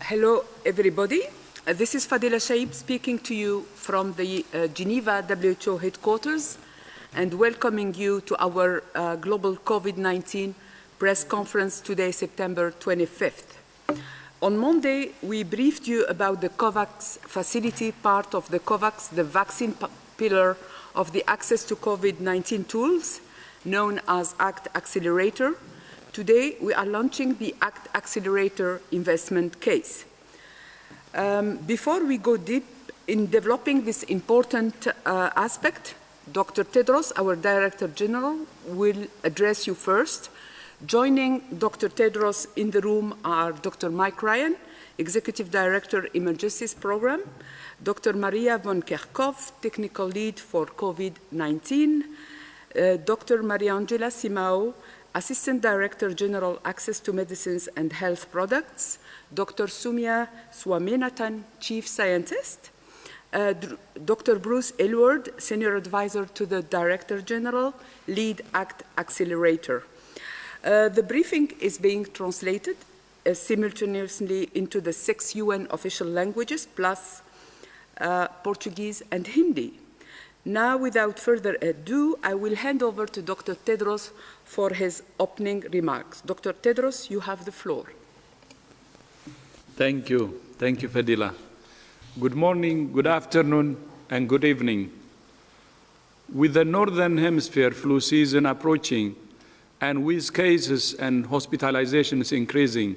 Hello, everybody. This is Fadila Shaib speaking to you from the Geneva WHO headquarters and welcoming you to our global COVID-19 press conference today, September 25th. On Monday, we briefed you about the COVAX facility, part of the COVAX, the vaccine pillar of the access to COVID-19 tools, known as ACT Accelerator. Today, we are launching the ACT Accelerator investment case. Before we go deep in developing this important aspect, Dr. Tedros, our Director General, will address you first. Joining Dr. Tedros in the room are Dr. Mike Ryan, Executive Director, Emergencies Program, Dr. Maria von Kerkhove, Technical Lead for COVID-19, Dr. Mariangela Simao, Assistant Director General, Access to Medicines and Health Products, Dr. Sumya Swaminathan, Chief Scientist, Dr. Bruce Aylward, Senior Advisor to the Director General, Lead ACT Accelerator. The briefing is being translated simultaneously into the 6 UN official languages, plus Portuguese and Hindi. Now, without further ado, I will hand over to Dr. Tedros for his opening remarks. Dr. Tedros, you have the floor. Thank you. Thank you, Fadila. Good morning, good afternoon, and good evening. With the Northern Hemisphere flu season approaching and with cases and hospitalizations increasing,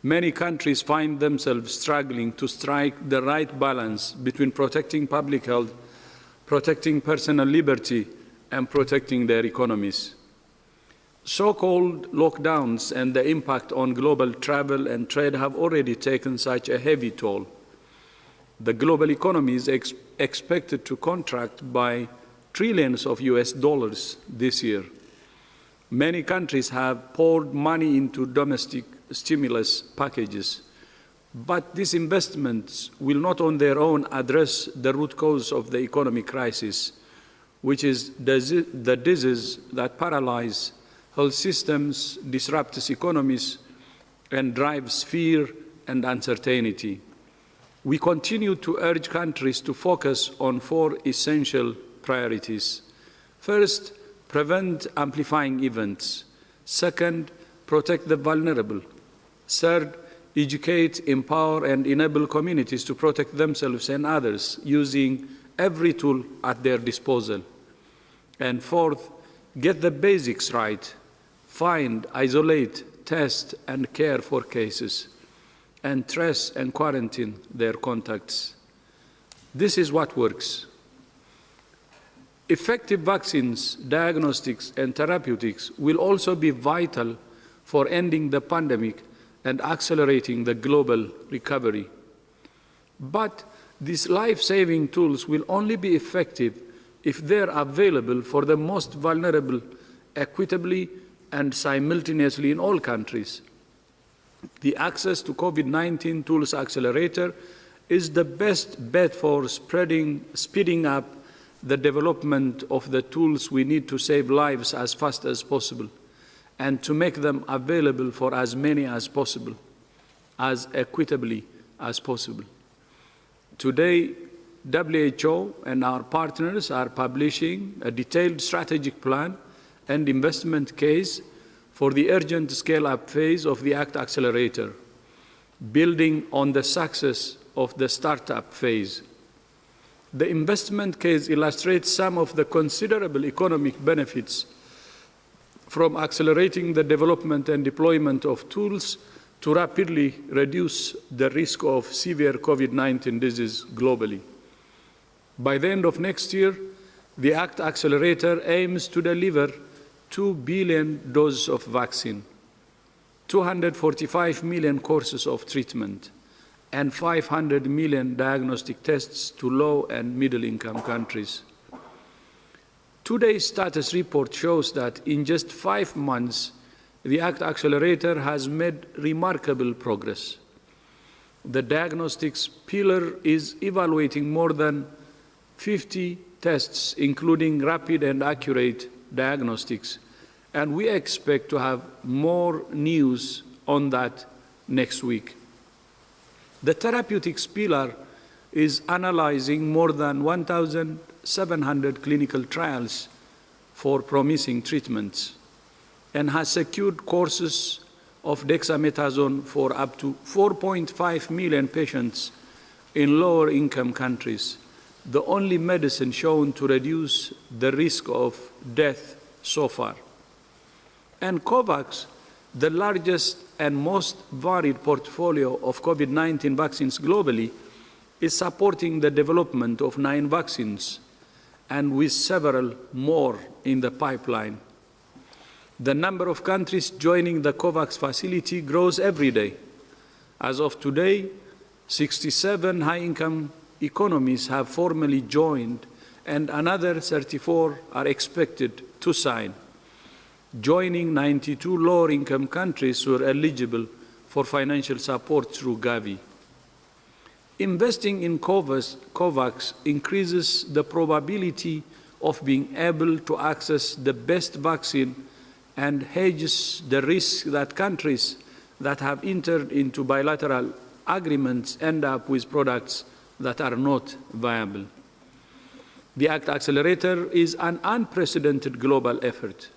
many countries find themselves struggling to strike the right balance between protecting public health, protecting personal liberty, and protecting their economies. So-called lockdowns and the impact on global travel and trade have already taken such a heavy toll. The global economy is expected to contract by trillions of US dollars this year. Many countries have poured money into domestic stimulus packages, but these investments will not on their own address the root cause of the economic crisis, which is the disease that paralyzes health systems, disrupts economies, and drives fear and uncertainty. We continue to urge countries to focus on 4 essential priorities. First, prevent amplifying events. Second, protect the vulnerable. Third, educate, empower, and enable communities to protect themselves and others using every tool at their disposal. And fourth, get the basics right. Find, isolate, test, and care for cases, and trace and quarantine their contacts. This is what works. Effective vaccines, diagnostics, and therapeutics will also be vital for ending the pandemic and accelerating the global recovery. But these life-saving tools will only be effective if they are available for the most vulnerable equitably and simultaneously in all countries. The Access to COVID-19 Tools Accelerator is the best bet for speeding up the development of the tools we need to save lives as fast as possible and to make them available for as many as possible, as equitably as possible. Today, WHO and our partners are publishing a detailed strategic plan and investment case for the urgent scale-up phase of the ACT Accelerator, building on the success of the startup phase. The investment case illustrates some of the considerable economic benefits from accelerating the development and deployment of tools to rapidly reduce the risk of severe COVID-19 disease globally. By the end of next year, the ACT Accelerator aims to deliver 2 billion doses of vaccine, 245 million courses of treatment, and 500 million diagnostic tests to low and middle-income countries. Today's status report shows that in just 5 months, the ACT Accelerator has made remarkable progress. The diagnostics pillar is evaluating more than 50 tests, including rapid and accurate diagnostics, and we expect to have more news on that next week. The therapeutics pillar is analyzing more than 1,700 clinical trials for promising treatments and has secured courses of dexamethasone for up to 4.5 million patients in lower income countries, the only medicine shown to reduce the risk of death so far. And COVAX, the largest and most varied portfolio of COVID-19 vaccines globally, is supporting the development of 9 vaccines and with several more in the pipeline. The number of countries joining the COVAX facility grows every day. As of today, 67 high-income economies have formally joined, and another 34 are expected to sign. Joining 92 lower-income countries who are eligible for financial support through Gavi. Investing in COVAX increases the probability of being able to access the best vaccine and hedges the risk that countries that have entered into bilateral agreements end up with products that are not viable. The ACT Accelerator is an unprecedented global effort.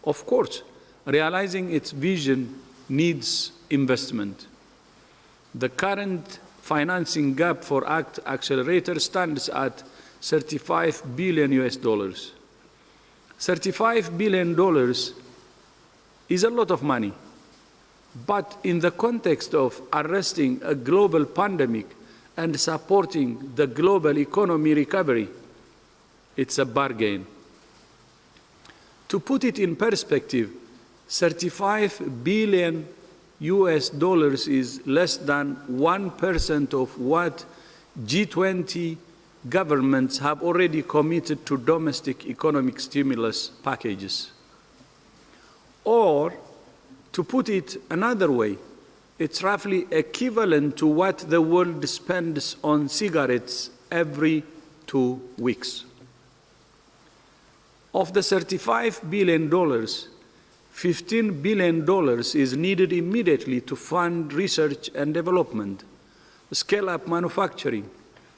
Of course, realizing its vision needs investment. The current financing gap for ACT Accelerator stands at $35 billion. $35 billion is a lot of money, but in the context of arresting a global pandemic and supporting the global economy recovery, it's a bargain. To put it in perspective, $35 billion is less than 1% of what G20 governments have already committed to domestic economic stimulus packages. Or, to put it another way, it's roughly equivalent to what the world spends on cigarettes every 2 weeks. Of the $35 billion, $15 billion is needed immediately to fund research and development, scale up manufacturing,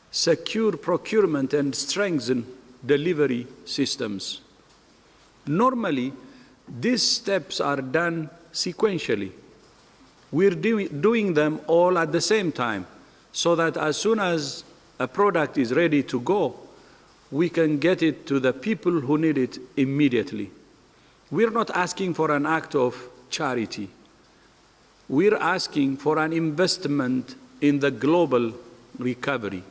secure procurement, and strengthen delivery systems. Normally, these steps are done sequentially. We're doing them all at the same time, so that as soon as a product is ready to go, we can get it to the people who need it immediately. We're not asking for an act of charity. We're asking for an investment in the global recovery.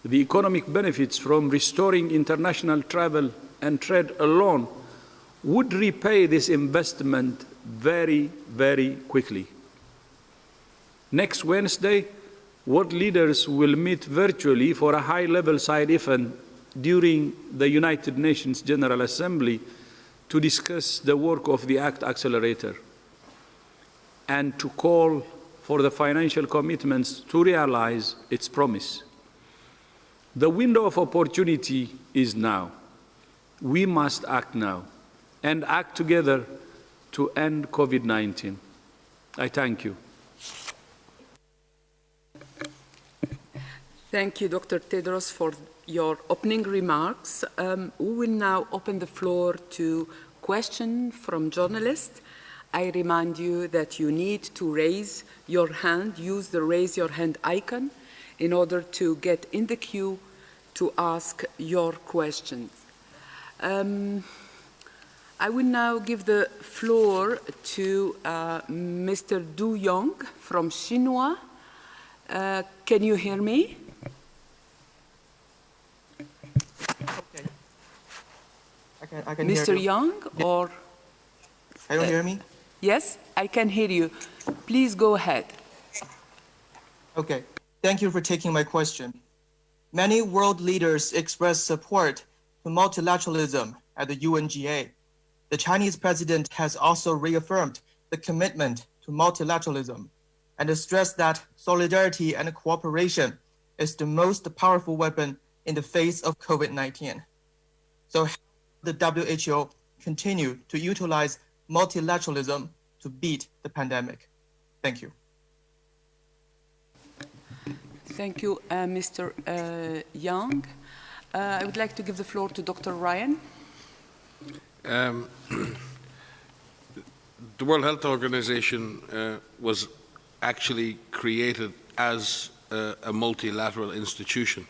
The economic benefits from restoring international travel and trade alone would repay this investment very, very quickly. Next Wednesday, world leaders will meet virtually for a high-level side event during the United Nations General Assembly to discuss the work of the ACT Accelerator and to call for the financial commitments to realize its promise. The window of opportunity is now. We must act now and act together to end COVID-19. I thank you. Thank you, Dr. Tedros, for your opening remarks. We will now open the floor to questions from journalists. I remind you that you need to raise your hand, use the raise your hand icon in order to get in the queue to ask your questions. I will now give the floor to Mr. Du Yong from Xinhua. Can you hear me? Okay. I can Mr. hear you. Young, or? Can you hear me? Yes, I can hear you. Please go ahead. Okay. Thank you for taking my question. Many world leaders expressed support for multilateralism at the UNGA. The Chinese president has also reaffirmed the commitment to multilateralism and stressed that solidarity and cooperation is the most powerful weapon in the face of COVID-19. So how will the WHO continue to utilize multilateralism to beat the pandemic? Thank you. Thank you, Mr. Young. I would like to give the floor to Dr. Ryan. The World Health Organization was actually created as a multilateral institution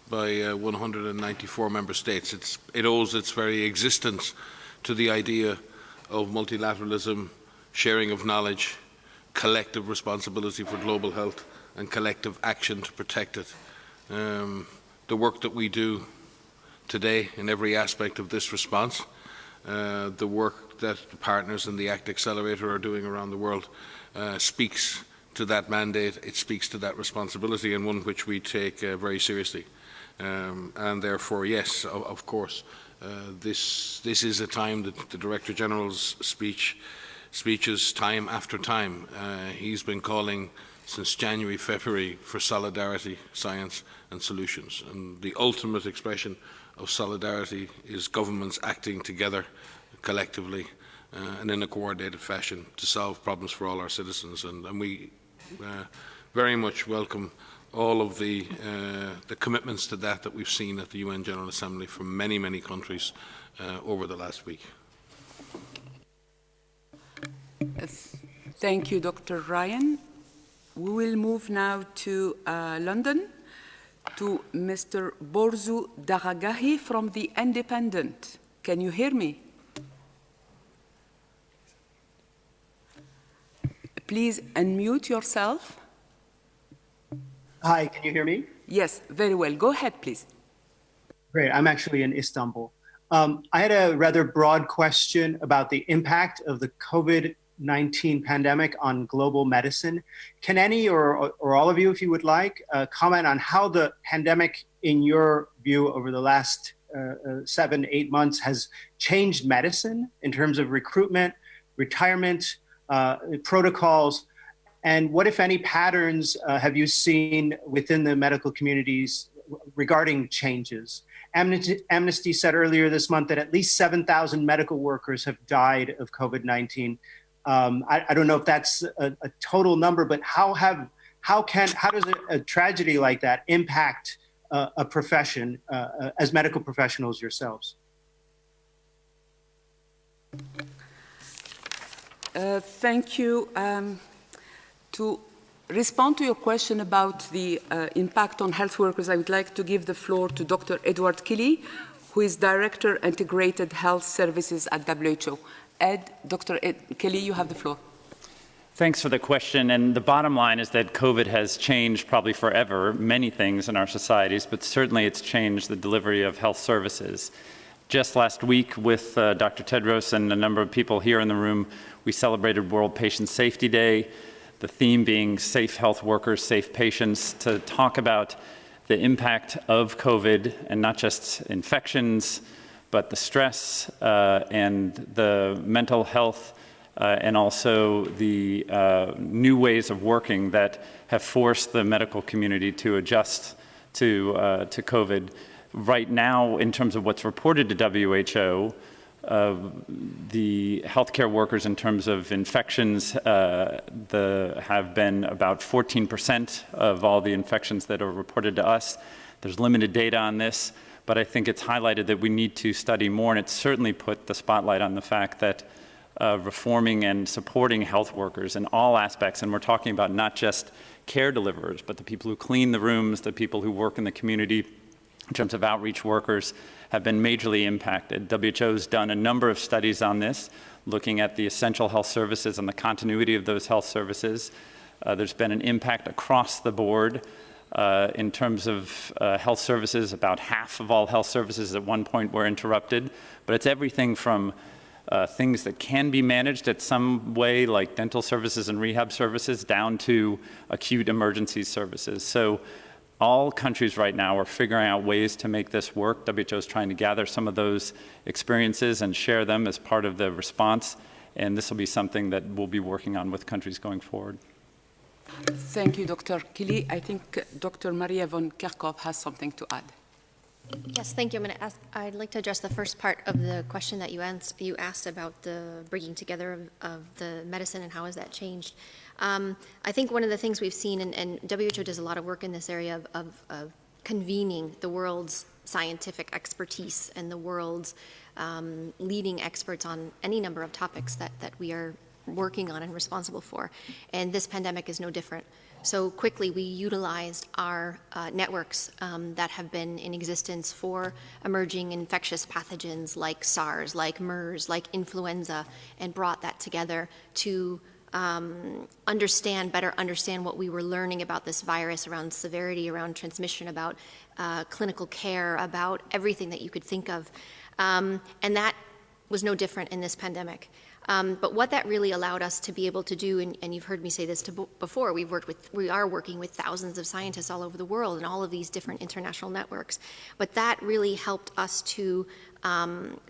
by 194 member states. It owes its very existence to the idea of multilateralism, sharing of knowledge, collective responsibility for global health, and collective action to protect it. The work that we do today in every aspect of this response, the work that the partners in the ACT Accelerator are doing around the world speaks to that mandate, it speaks to that responsibility, and one which we take very seriously. And therefore, yes, of course, this is a time that the Director General's speeches time after time. He's been calling since January, February for solidarity, science and solutions. And the ultimate expression of solidarity is governments acting together collectively and in a coordinated fashion to solve problems for all our citizens. And we very much welcome all of the commitments to that we've seen at the UN General Assembly from many, many countries over the last week. Thank you, Dr. Ryan. We will move now to London, to Mr. Borzu Daragahi from The Independent. Can you hear me? Please unmute yourself. Hi, can you hear me? Yes, very well. Go ahead, please. Great, I'm actually in Istanbul. I had a rather broad question about the impact of the COVID-19 pandemic on global medicine. Can any or all of you, if you would like, comment on how the pandemic, in your view, over the last 7-8 months has changed medicine in terms of recruitment, retirement, protocols, and what, if any, patterns have you seen within the medical communities regarding changes? Amnesty said earlier this month that at least 7,000 medical workers have died of COVID-19. I don't know if that's a total number, but how does a tragedy like that impact a profession as medical professionals yourselves? Thank you. To respond to your question about the impact on health workers, I would like to give the floor to Dr. Edward Kelly, who is Director, Integrated Health Services at WHO. Dr. Kelly, you have the floor. Thanks for the question. And the bottom line is that COVID has changed probably forever many things in our societies, but certainly it's changed the delivery of health services. Just last week with Dr. Tedros and a number of people here in the room, we celebrated World Patient Safety Day, the theme being safe health workers, safe patients, to talk about the impact of COVID and not just infections, but the stress and the mental health and also the new ways of working that have forced the medical community to adjust to COVID. Right now, in terms of what's reported to WHO, the healthcare workers in terms of infections have been about 14% of all the infections that are reported to us. There's limited data on this, but I think it's highlighted that we need to study more, and it's certainly put the spotlight on the fact that reforming and supporting health workers in all aspects, and we're talking about not just care deliverers, but the people who clean the rooms, the people who work in the community, in terms of outreach workers, have been majorly impacted. WHO's done a number of studies on this, looking at the essential health services and the continuity of those health services. There's been an impact across the board in terms of health services. About half of all health services at one point were interrupted, but it's everything from things that can be managed at some way, like dental services and rehab services, down to acute emergency services. So all countries right now are figuring out ways to make this work. WHO is trying to gather some of those experiences and share them as part of the response, and this will be something that we'll be working on with countries going forward. Thank you, Dr. Kelly. I think Dr. Maria von Kerkhove has something to add. Yes, thank you. I'd like to address the first part of the question that you asked about the bringing together of the medicine and how has that changed. I think one of the things we've seen, and WHO does a lot of work in this area of convening the world's scientific expertise and the world's leading experts on any number of topics that we are working on and responsible for. And this pandemic is no different. So quickly, we utilized our networks that have been in existence for emerging infectious pathogens like SARS, like MERS, like influenza, and brought that together to better understand what we were learning about this virus, around severity, around transmission, about clinical care, about everything that you could think of. And that was no different in this pandemic. But what that really allowed us to be able to do, and you've heard me say this before, we are working with thousands of scientists all over the world in all of these different international networks. But that really helped us to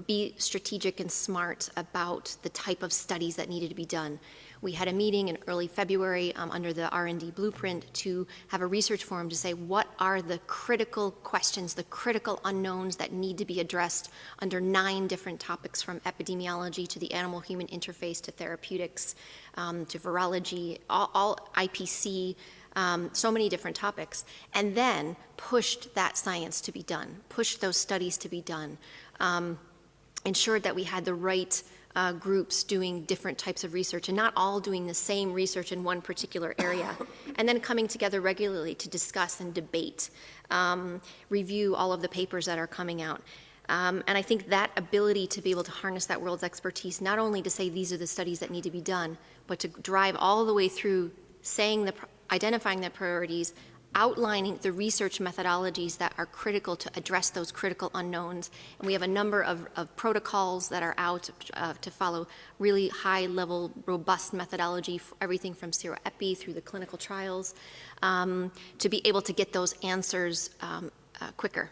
be strategic and smart about the type of studies that needed to be done. We had a meeting in early February under the R&D blueprint to have a research forum to say what are the critical questions, the critical unknowns that need to be addressed under 9 different topics, from epidemiology to the animal-human interface to therapeutics to virology, all IPC, so many different topics, and then pushed that science to be done, pushed those studies to be done, ensured that we had the right groups doing different types of research and not all doing the same research in one particular area, and then coming together regularly to discuss and debate, review all of the papers that are coming out. And I think that ability to be able to harness that world's expertise, not only to say these are the studies that need to be done, but to drive all the way through identifying the priorities, outlining the research methodologies that are critical to address those critical unknowns. And we have a number of protocols that are out to follow really high-level, robust methodology, everything from zero-epi through the clinical trials, to be able to get those answers quicker.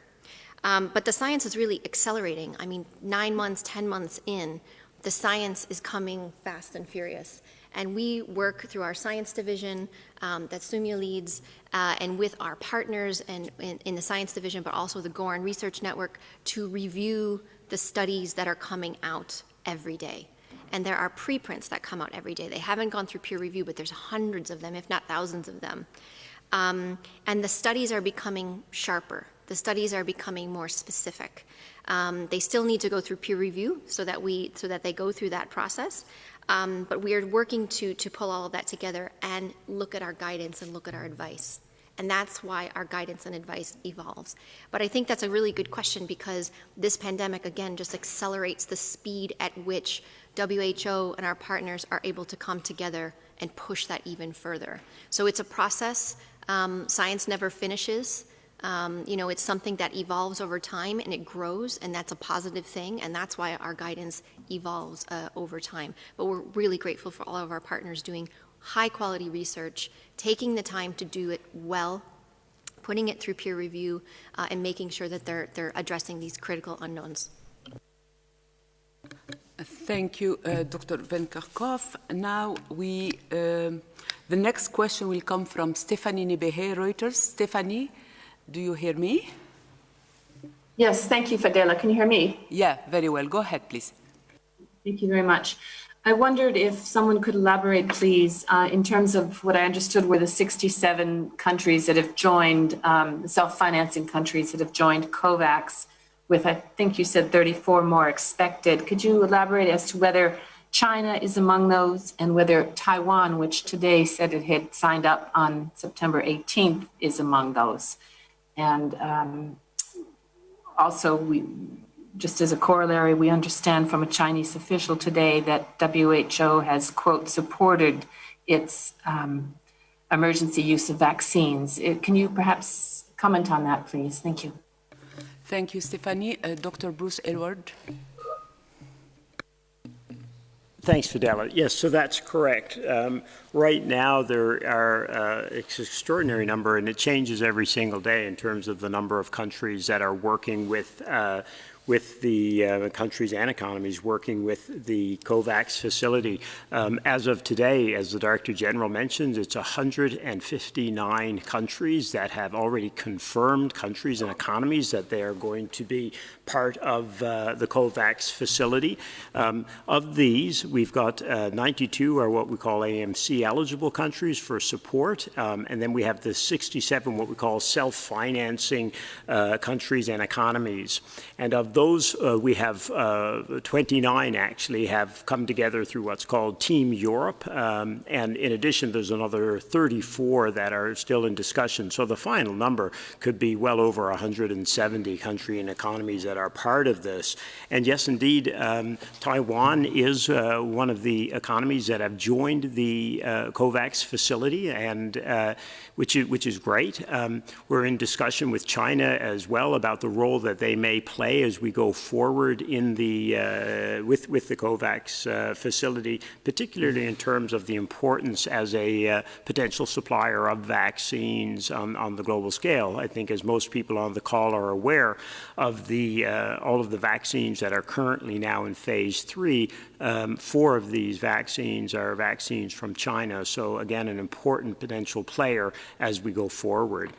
But the science is really accelerating. I mean, 9 months, 10 months in, the science is coming fast and furious. And we work through our science division that Sumya leads, and with our partners and in the science division, but also the Goran Research Network, to review the studies that are coming out every day. And there are preprints that come out every day. They haven't gone through peer review, but there's hundreds of them, if not thousands of them. And the studies are becoming sharper. The studies are becoming more specific. They still need to go through peer review so that they go through that process. But we are working to pull all of that together and look at our guidance and look at our advice. And that's why our guidance and advice evolves. But I think that's a really good question, because this pandemic, again, just accelerates the speed at which WHO and our partners are able to come together and push that even further. So it's a process. Science never finishes. It's something that evolves over time and it grows, and that's a positive thing, and that's why our guidance evolves over time. But we're really grateful for all of our partners doing high-quality research, taking the time to do it well, putting it through peer review, and making sure that they're addressing these critical unknowns. Thank you, Dr. Van Kerkhove. Now the next question will come from Stephanie Nebehe, Reuters. Stephanie, do you hear me? Yes, thank you, Fadela. Can you hear me? Yeah, very well. Go ahead, please. Thank you very much. I wondered if someone could elaborate, please, in terms of what I understood were the 67 countries that have joined, self-financing countries that have joined COVAX, with, I think you said 34 more expected. Could you elaborate as to whether China is among those, and whether Taiwan, which today said it had signed up on September 18th, is among those? And also, just as a corollary, we understand from a Chinese official today that WHO has, quote, supported its emergency use of vaccines. Can you perhaps comment on that, please? Thank you. Thank you, Stephanie. Dr. Bruce Aylward. Thanks, Fadela. Yes, so that's correct. Right now, there are an extraordinary number, and it changes every single day in terms of the number of countries that are working with with the countries and economies working with the COVAX facility. As of today, as the Director General mentioned, it's 159 countries that have already confirmed, countries and economies, that they are going to be part of the COVAX facility. Of these, we've got 92 are what we call AMC eligible countries for support, and then we have the 67 what we call self-financing countries and economies. And of those, we have 29 actually have come together through what's called Team Europe, and in addition there's another 34 that are still in discussion. So the final number could be well over 170 countries and economies that are part of this. And yes, indeed, Taiwan is one of the economies that have joined the COVAX facility, and which is great. We're in discussion with China as well about the role that they may play as we go forward in the with the COVAX facility, particularly in terms of the importance as a potential supplier of vaccines on the global scale. I think, as most people on the call are aware of the all of the vaccines that are currently now in phase 3, 4 of these vaccines are vaccines from China. So again, an important potential player as we go forward.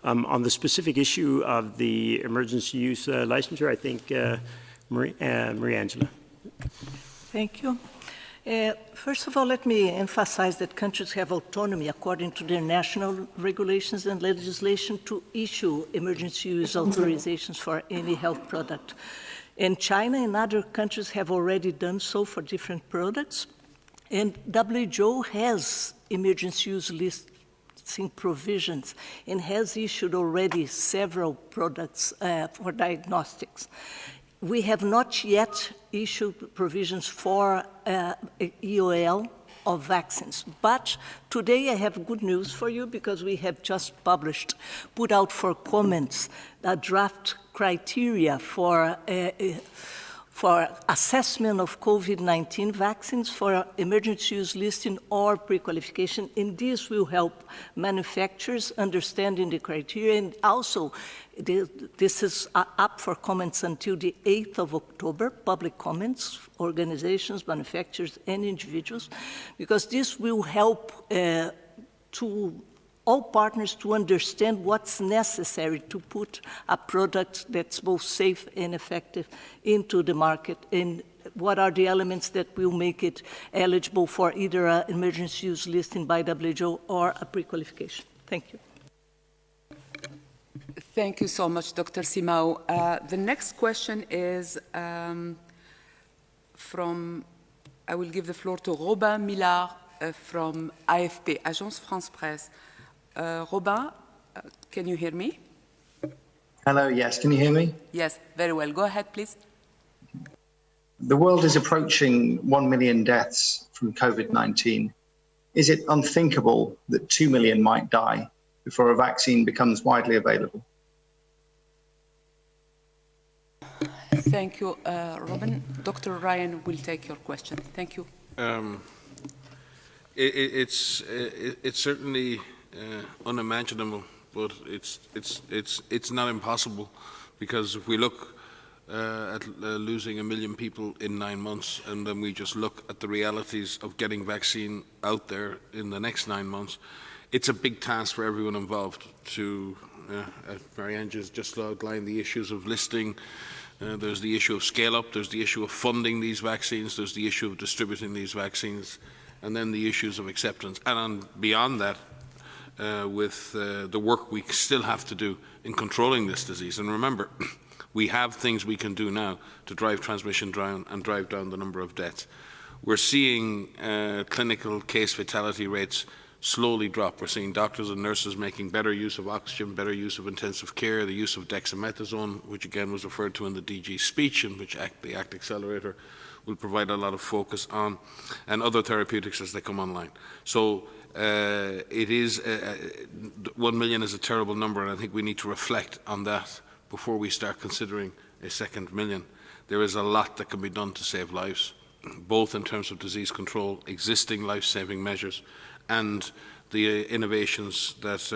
On the specific issue of the emergency use licensure, I think Marie-Angela. Thank you. First of all, let me emphasize that countries have autonomy according to their national regulations and legislation to issue emergency use authorizations for any health product. And China and other countries have already done so for different products. And WHO has emergency use listing provisions and has issued already several products for diagnostics. We have not yet issued provisions for EOL of vaccines. But today I have good news for you, because we have just put out for comments a draft criteria for assessment of COVID-19 vaccines for emergency use listing or pre-qualification, and this will help manufacturers understanding the criteria, and also this is up for comments until the 8th of October, public comments, organizations, manufacturers, and individuals, because this will help to all partners to understand what's necessary to put a product that's both safe and effective into the market, and what are the elements that will make it eligible for either an emergency use listing by WHO or a pre-qualification. Thank you. Thank you so much, Dr. Simao. The next question is I will give the floor to Robin Millard from AFP, Agence France Presse. Robin, can you hear me? Hello, yes. Can you hear me? Yes, very well. Go ahead, please. The world is approaching 1 million deaths from COVID-19. Is it unthinkable that 2 million might die before a vaccine becomes widely available? Thank you, Robin. Dr. Ryan will take your question. Thank you. It's certainly unimaginable, but it's not impossible, because if we look at losing 1 million people in 9 months, and then we just look at the realities of getting vaccine out there in the next 9 months, it's a big task for everyone involved to, as Marianne just outlined, the issues of listing, there's the issue of scale-up, there's the issue of funding these vaccines, there's the issue of distributing these vaccines, and then the issues of acceptance. And beyond that, with the work we still have to do in controlling this disease. And remember, we have things we can do now to drive transmission down and drive down the number of deaths. We're seeing clinical case fatality rates slowly drop. We're seeing doctors and nurses making better use of oxygen, better use of intensive care, the use of dexamethasone, which again was referred to in the DG speech, and which the ACT Accelerator will provide a lot of focus on, and other therapeutics as they come online. So it is 1 million is a terrible number, and I think we need to reflect on that before we start considering a second million. There is a lot that can be done to save lives, both in terms of disease control, existing life-saving measures, and the innovations that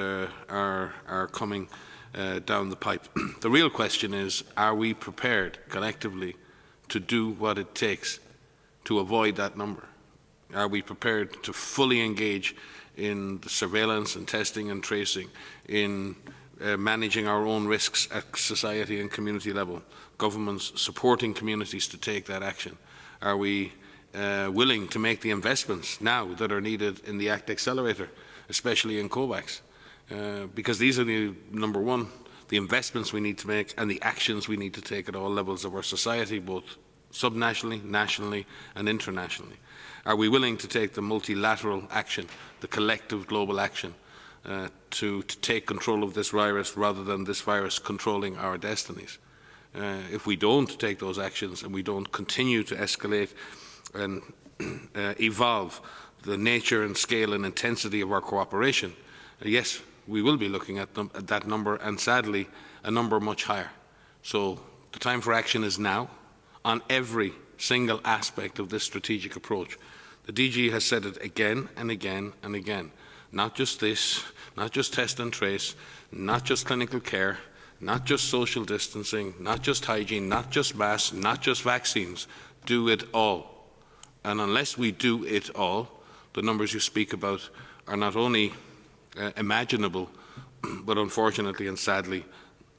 are coming down the pipe. The real question is, are we prepared collectively to do what it takes to avoid that number? Are we prepared to fully engage in the surveillance and testing and tracing, in managing our own risks at society and community level, governments supporting communities to take that action? Are we willing to make the investments now that are needed in the ACT Accelerator, especially in COVAX? Because these are number one, the investments we need to make and the actions we need to take at all levels of our society, both subnationally, nationally and internationally. Are we willing to take the multilateral action, the collective global action, to take control of this virus rather than this virus controlling our destinies? If we don't take those actions and we don't continue to escalate and evolve the nature and scale and intensity of our cooperation, yes, we will be looking at that number, and sadly, a number much higher. So the time for action is now on every single aspect of this strategic approach. The DG has said it again and again and again. Not just this, not just test and trace, not just clinical care, not just social distancing, not just hygiene, not just masks, not just vaccines. Do it all. And unless we do it all, the numbers you speak about are not only imaginable, but unfortunately and sadly,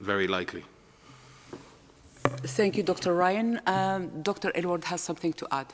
very likely. Thank you, Dr. Ryan. Dr. Elward has something to add.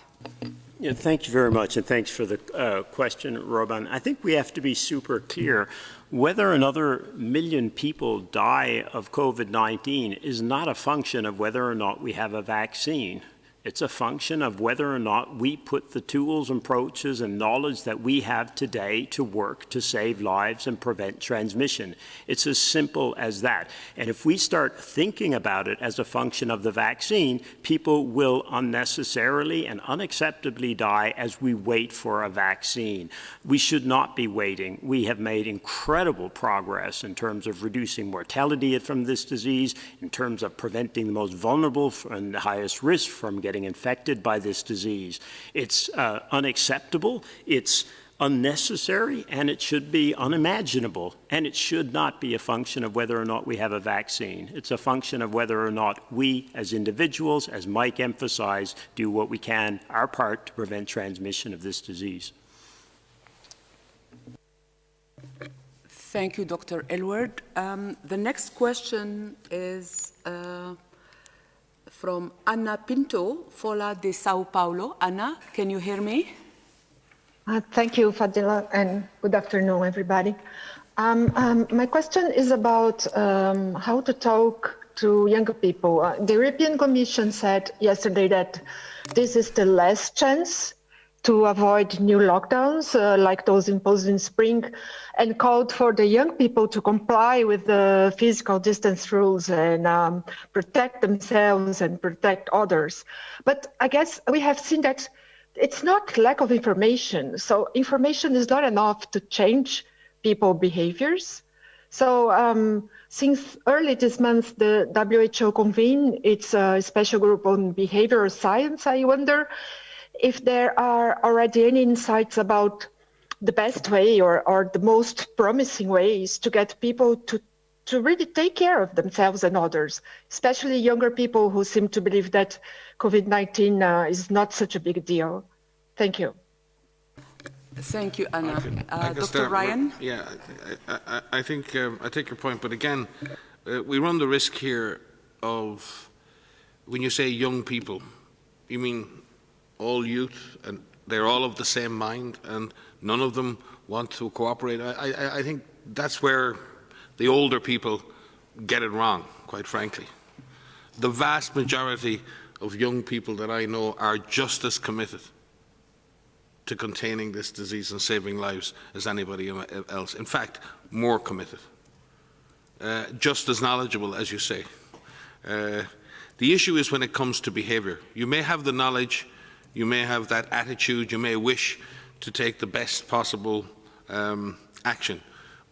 Yeah, thank you very much, and thanks for the question, Robin. I think we have to be super clear. Whether another 1 million people die of COVID-19 is not a function of whether or not we have a vaccine. It's a function of whether or not we put the tools, approaches, and knowledge that we have today to work to save lives and prevent transmission. It's as simple as that. And if we start thinking about it as a function of the vaccine, people will unnecessarily and unacceptably die as we wait for a vaccine. We should not be waiting. We have made incredible progress in terms of reducing mortality from this disease, in terms of preventing the most vulnerable and the highest risk from getting infected by this disease. It's unacceptable, it's unnecessary, and it should be unimaginable. And it should not be a function of whether or not we have a vaccine. It's a function of whether or not we, as individuals, as Mike emphasized, do what we can, our part, to prevent transmission of this disease. Thank you, Dr. Elward. The next question is from Ana Pinto, Fola de Sao Paulo. Ana, can you hear me? Thank you, Fadila, and good afternoon, everybody. My question is about how to talk to younger people. The European Commission said yesterday that this is the last chance to avoid new lockdowns like those imposed in spring, and called for the young people to comply with the physical distance rules and protect themselves and protect others. But I guess we have seen that it's not lack of information. So information is not enough to change people's behaviors. So since early this month, the WHO convened its special group on behavioral science. I wonder if there are already any insights about the best way or the most promising ways to get people to really take care of themselves and others, especially younger people who seem to believe that COVID-19 is not such a big deal. Thank you. Thank you, Anna. Dr. Ryan? Yeah, I think I take your point, but again, we run the risk here of, when you say young people, you mean all youth, and they're all of the same mind, and none of them want to cooperate. I think that's where the older people get it wrong, quite frankly. The vast majority of young people that I know are just as committed to containing this disease and saving lives as anybody else. In fact, more committed. Just as knowledgeable, as you say. The issue is when it comes to behaviour. You may have the knowledge, you may have that attitude, you may wish to take the best possible action,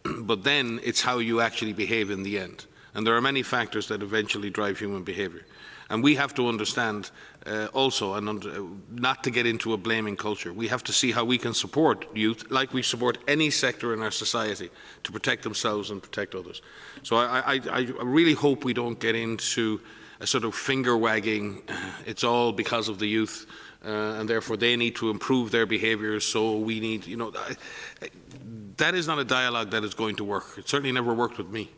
but then it's how you actually behave in the end. And there are many factors that eventually drive human behaviour. And we have to understand also, and not to get into a blaming culture, we have to see how we can support youth like we support any sector in our society to protect themselves and protect others. So I really hope we don't get into a sort of finger wagging, it's all because of the youth, and therefore they need to improve their behaviours, so we need, you know, that is not a dialogue that is going to work. It certainly never worked with me.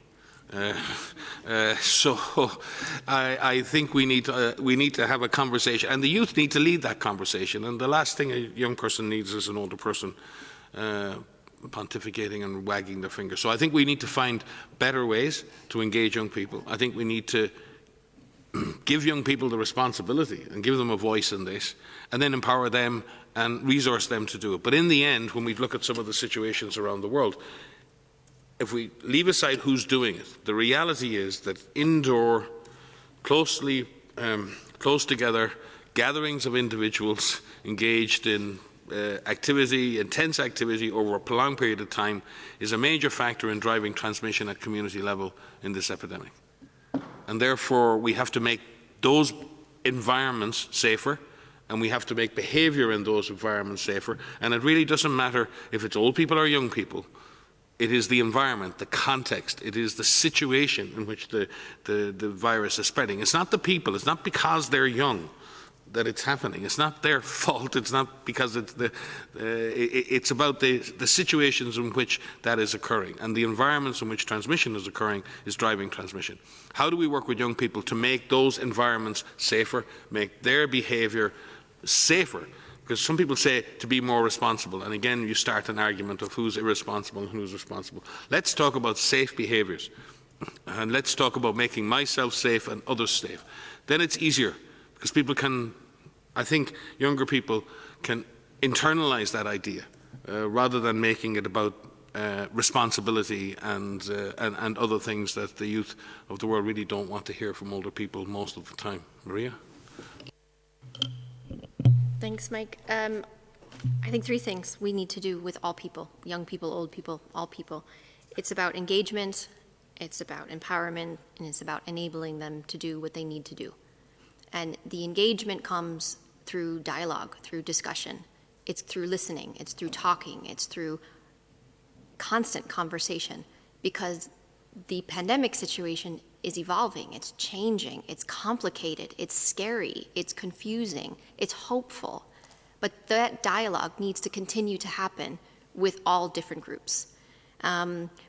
So I think we need to have a conversation, and the youth need to lead that conversation. And the last thing a young person needs is an older person pontificating and wagging their finger. So I think we need to find better ways to engage young people. I think we need to give young people the responsibility and give them a voice in this, and then empower them and resource them to do it. But in the end, when we look at some of the situations around the world, if we leave aside who's doing it, the reality is that indoor, close together gatherings of individuals engaged in intense activity over a prolonged period of time is a major factor in driving transmission at community level in this epidemic. And therefore, we have to make those environments safer, and we have to make behaviour in those environments safer. And it really doesn't matter if it's old people or young people. It is the environment, the context, it is the situation in which the virus is spreading. It's not the people, it's not because they're young that it's happening. It's not their fault, it's not because it's about the situations in which that is occurring, and the environments in which transmission is occurring is driving transmission. How do we work with young people to make those environments safer, make their behaviour safer? Because some people say to be more responsible, and again you start an argument of who's irresponsible and who's responsible. Let's talk about safe behaviours, and let's talk about making myself safe and others safe. Then it's easier, because people can, I think younger people can internalise that idea rather than making it about responsibility and other things that the youth of the world really don't want to hear from older people most of the time. Maria? Thanks, Mike. I think three things we need to do with all people, young people, old people, all people. It's about engagement, it's about empowerment, and it's about enabling them to do what they need to do. And the engagement comes through dialogue, through discussion. It's through listening, it's through talking, it's through constant conversation, because the pandemic situation is evolving, it's changing, it's complicated, it's scary, it's confusing, it's hopeful. But that dialogue needs to continue to happen with all different groups.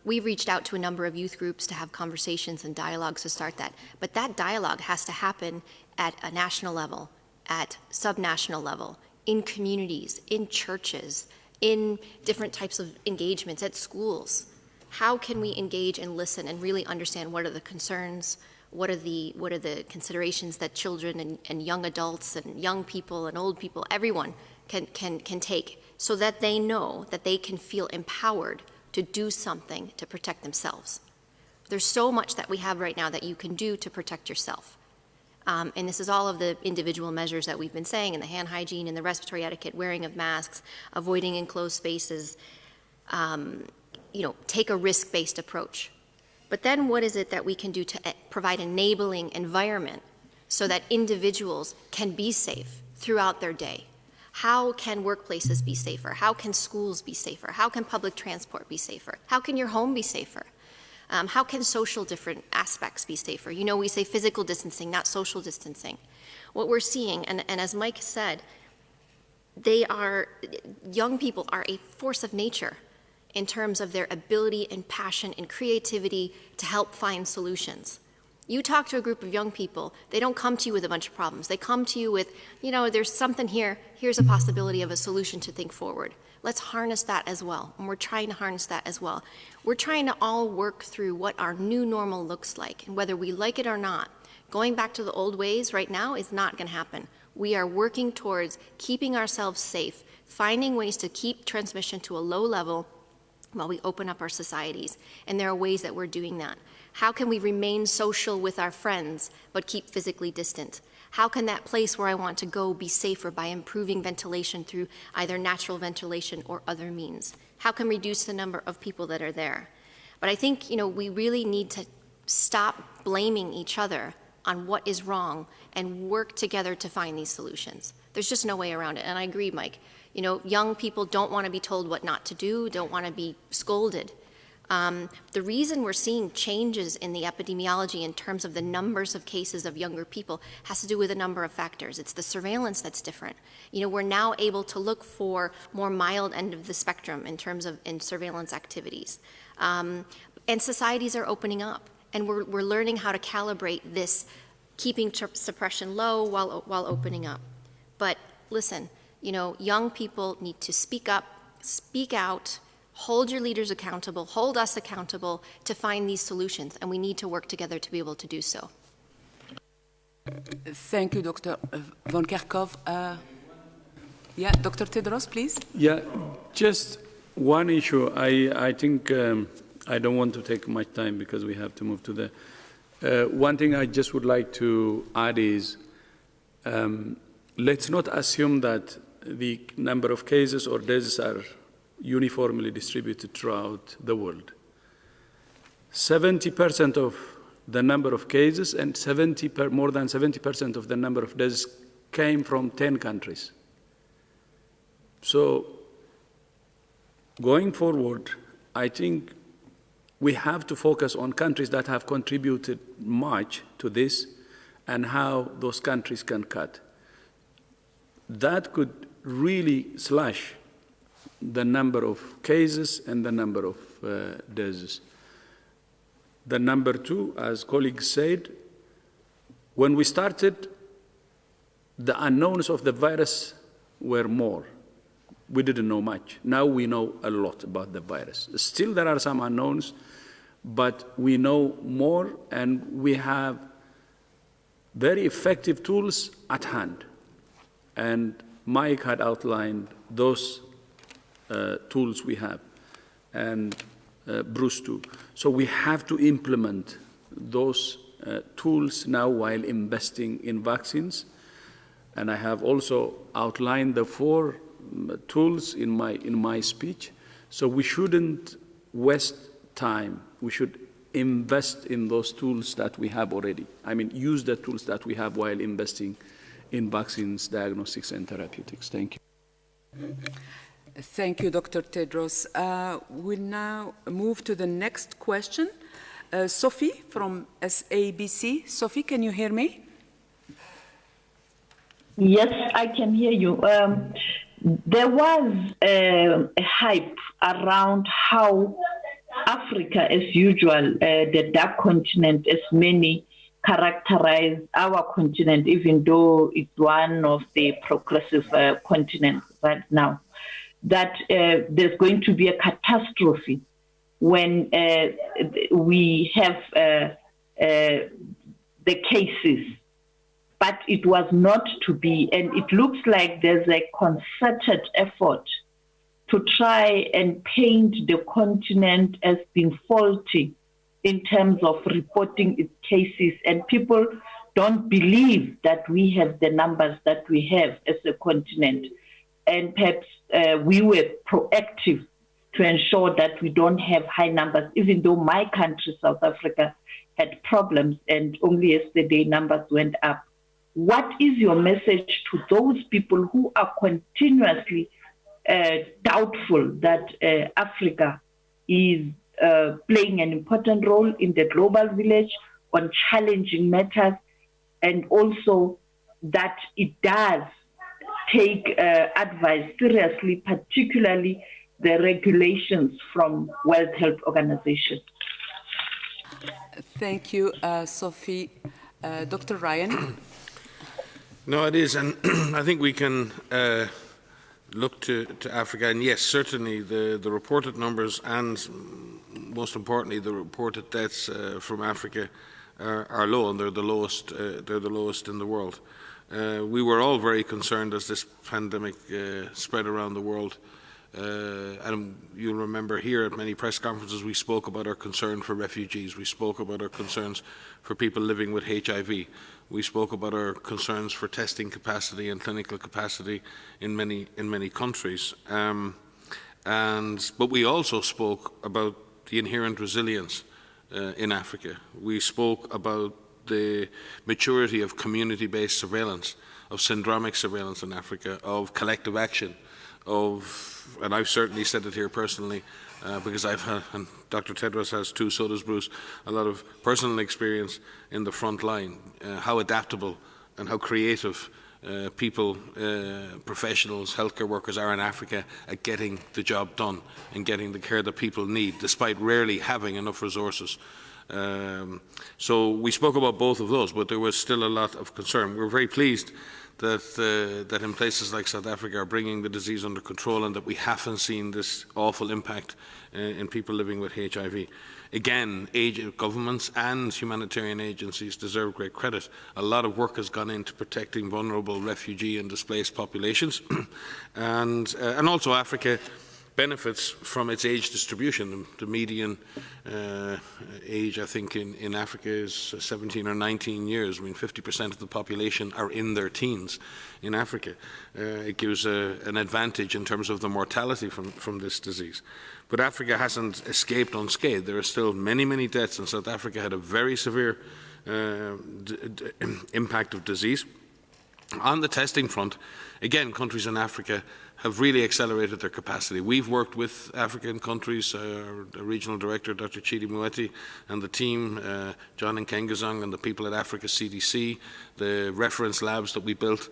We've reached out to a number of youth groups to have conversations and dialogues to start that. But that dialogue has to happen at a national level, at subnational level, in communities, in churches, in different types of engagements, at schools. How can we engage and listen and really understand what are the concerns, what are the considerations that children and young adults and young people and old people, everyone can take, so that they know that they can feel empowered to do something to protect themselves. There's so much that we have right now that you can do to protect yourself. And this is all of the individual measures that we've been saying, and the hand hygiene and the respiratory etiquette, wearing of masks, avoiding enclosed spaces, take a risk-based approach. But then what is it that we can do to provide enabling environment so that individuals can be safe throughout their day? How can workplaces be safer? How can schools be safer? How can public transport be safer? How can your home be safer? How can social different aspects be safer? You know, we say physical distancing, not social distancing. What we're seeing, and as Mike said, young people are a force of nature in terms of their ability and passion and creativity to help find solutions. You talk to a group of young people, they don't come to you with a bunch of problems. They come to you with, there's something here, here's a possibility of a solution to think forward. Let's harness that as well, and we're trying to harness that as well. We're trying to all work through what our new normal looks like, and whether we like it or not. Going back to the old ways right now is not going to happen. We are working towards keeping ourselves safe, finding ways to keep transmission to a low level while we open up our societies, and there are ways that we're doing that. How can we remain social with our friends but keep physically distant? How can that place where I want to go be safer by improving ventilation through either natural ventilation or other means? How can we reduce the number of people that are there? But I think, we really need to stop blaming each other on what is wrong and work together to find these solutions. There's just no way around it. And I agree, Mike. You know, young people don't want to be told what not to do, don't want to be scolded. The reason we're seeing changes in the epidemiology in terms of the numbers of cases of younger people has to do with a number of factors. It's the surveillance that's different. You know, we're now able to look for more mild end of the spectrum in terms of surveillance activities. And societies are opening up, and we're learning how to calibrate this, keeping suppression low while opening up. But listen, you know, young people need to speak up, speak out, hold your leaders accountable, hold us accountable to find these solutions, and we need to work together to be able to do so. Thank you, Dr. von Kerkhove. Yeah, Dr. Tedros, please. Yeah, just one issue. I think I don't want to take much time because we have to move to the... one thing I just would like to add is, let's not assume that the number of cases or deaths are uniformly distributed throughout the world. 70% of the number of cases and more than 70% of the number of deaths came from 10 countries. So going forward, I think we have to focus on countries that have contributed much to this and how those countries can cut. That could really slash the number of cases and the number of deaths. The number two, as colleagues said, when we started, the unknowns of the virus were more. We didn't know much. Now we know a lot about the virus. Still there are some unknowns, but we know more and we have very effective tools at hand. And Mike had outlined those tools we have, and Bruce too. So we have to implement those tools now while investing in vaccines. And I have also outlined the 4 tools in my speech. So we shouldn't waste time. We should invest in those tools that we have already. I mean, use the tools that we have while investing in vaccines, diagnostics, and therapeutics. Thank you. Thank you, Dr. Tedros. We'll now move to the next question. Sophie from SABC. Sophie, can you hear me? Yes, I can hear you. There was a hype around how Africa, as usual, the dark continent, as many characterize our continent, even though it's one of the progressive continents right now, that there's going to be a catastrophe when we have the cases. But it was not to be, and it looks like there's a concerted effort to try and paint the continent as being faulty in terms of reporting its cases, and people don't believe that we have the numbers that we have as a continent. And perhaps we were proactive to ensure that we don't have high numbers, even though my country, South Africa, had problems, and only yesterday numbers went up. What is your message to those people who are continuously doubtful that Africa is playing an important role in the global village on challenging matters, and also that it does take advice seriously, particularly the regulations from World Health Organization? Thank you, Sophie. Dr. Ryan? No, it is, and I think we can look to Africa, and yes, certainly the reported numbers and, most importantly, the reported deaths from Africa are low, and they're the lowest in the world. We were all very concerned as this pandemic spread around the world. And you'll remember here at many press conferences we spoke about our concern for refugees, we spoke about our concerns for people living with HIV, we spoke about our concerns for testing capacity and clinical capacity in many countries. But we also spoke about the inherent resilience in Africa. We spoke about the maturity of community-based surveillance, of syndromic surveillance in Africa, of collective action, and I've certainly said it here personally, because I've had, and Dr. Tedros has too, so does Bruce, a lot of personal experience in the front line, how adaptable and how creative people, professionals, healthcare workers are in Africa at getting the job done and getting the care that people need, despite rarely having enough resources. So we spoke about both of those, but there was still a lot of concern. We're very pleased that in places like South Africa are bringing the disease under control and that we haven't seen this awful impact in people living with HIV. Again, governments and humanitarian agencies deserve great credit. A lot of work has gone into protecting vulnerable refugee and displaced populations. and also Africa benefits from its age distribution. The median age, I think, in Africa is 17 or 19 years. I mean, 50% of the population are in their teens in Africa. It gives an advantage in terms of the mortality from this disease. But Africa hasn't escaped unscathed. There are still many, many deaths, and South Africa had a very severe impact of disease. On the testing front, again, countries in Africa have really accelerated their capacity. We've worked with African countries, the regional director, Dr. Chidi Mueti, and the team, John Nkengazong and the people at Africa CDC, the reference labs that we built,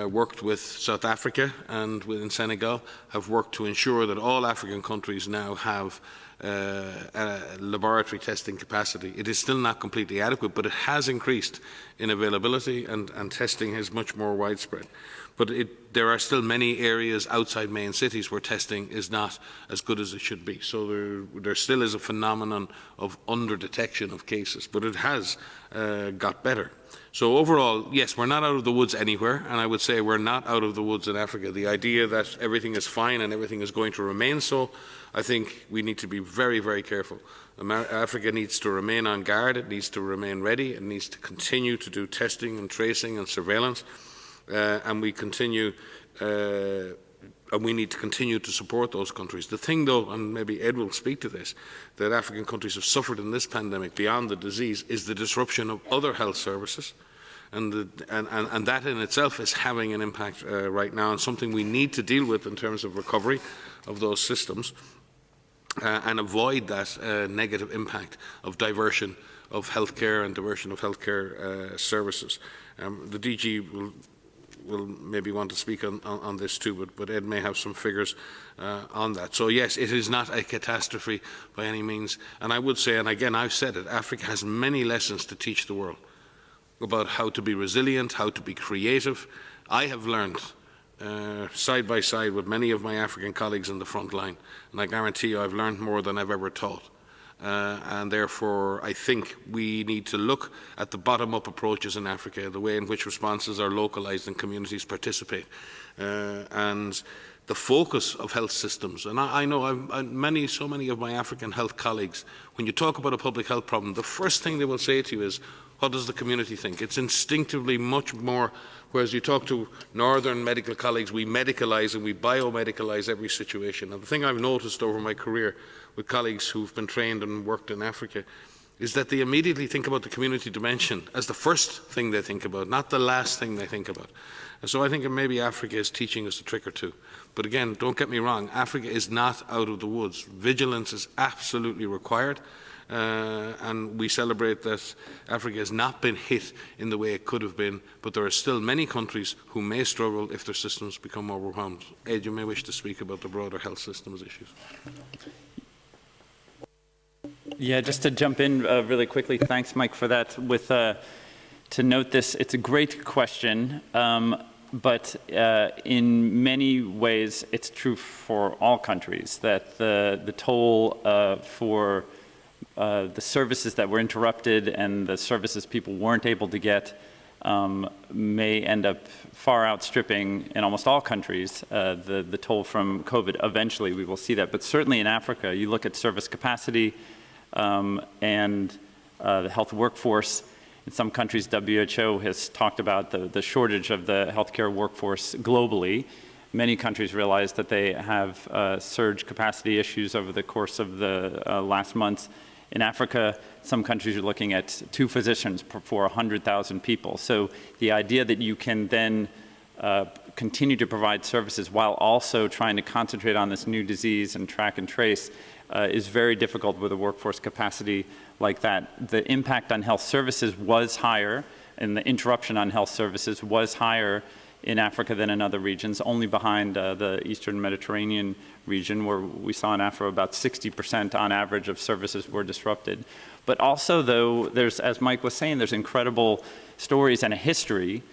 worked with South Africa and within Senegal, have worked to ensure that all African countries now have laboratory testing capacity. It is still not completely adequate, but it has increased in availability and testing is much more widespread. But there are still many areas outside main cities where testing is not as good as it should be. So there still is a phenomenon of under-detection of cases, but it has got better. So overall, yes, we're not out of the woods anywhere, and I would say we're not out of the woods in Africa. The idea that everything is fine and everything is going to remain so, I think we need to be very, very careful. Africa needs to remain on guard, it needs to remain ready, it needs to continue to do testing and tracing and surveillance. And we need to continue to support those countries. The thing, though, and maybe Ed will speak to this, that African countries have suffered in this pandemic beyond the disease is the disruption of other health services, and that in itself is having an impact right now, and something we need to deal with in terms of recovery of those systems and avoid that negative impact of diversion of healthcare and diversion of healthcare services. The DG will maybe want to speak on this too, but Ed may have some figures on that. So yes, it is not a catastrophe by any means. And I would say, and again I've said it, Africa has many lessons to teach the world about how to be resilient, how to be creative. I have learned side by side with many of my African colleagues in the front line, and I guarantee you I've learned more than I've ever taught. And therefore, I think we need to look at the bottom-up approaches in Africa, the way in which responses are localised and communities participate, and the focus of health systems. And I know so many of my African health colleagues, when you talk about a public health problem, the first thing they will say to you is, what does the community think? It's instinctively much more, whereas you talk to northern medical colleagues, we medicalise and we biomedicalise every situation. And the thing I've noticed over my career with colleagues who've been trained and worked in Africa is that they immediately think about the community dimension as the first thing they think about, not the last thing they think about. And so I think maybe Africa is teaching us a trick or two. But again, don't get me wrong, Africa is not out of the woods. Vigilance is absolutely required. And we celebrate that Africa has not been hit in the way it could have been, but there are still many countries who may struggle if their systems become overwhelmed. Ed, you may wish to speak about the broader health systems issues. Yeah, just to jump in really quickly, thanks, Mike, for that. To note this, it's a great question, but in many ways, it's true for all countries that the toll for the services that were interrupted and the services people weren't able to get may end up far outstripping, in almost all countries, the toll from COVID. Eventually, we will see that. But certainly in Africa, you look at service capacity and the health workforce. In some countries, WHO has talked about the shortage of the healthcare workforce globally. Many countries realize that they have surge capacity issues over the course of the last months. In Africa, some countries are looking at 2 physicians for 100,000 people. So the idea that you can then continue to provide services while also trying to concentrate on this new disease and track and trace is very difficult with a workforce capacity like that. The impact on health services was higher, and the interruption on health services was higher in Africa than in other regions, only behind the Eastern Mediterranean region, where we saw in Africa about 60% on average of services were disrupted. But also, though, there's, as Mike was saying, there's incredible stories and a history,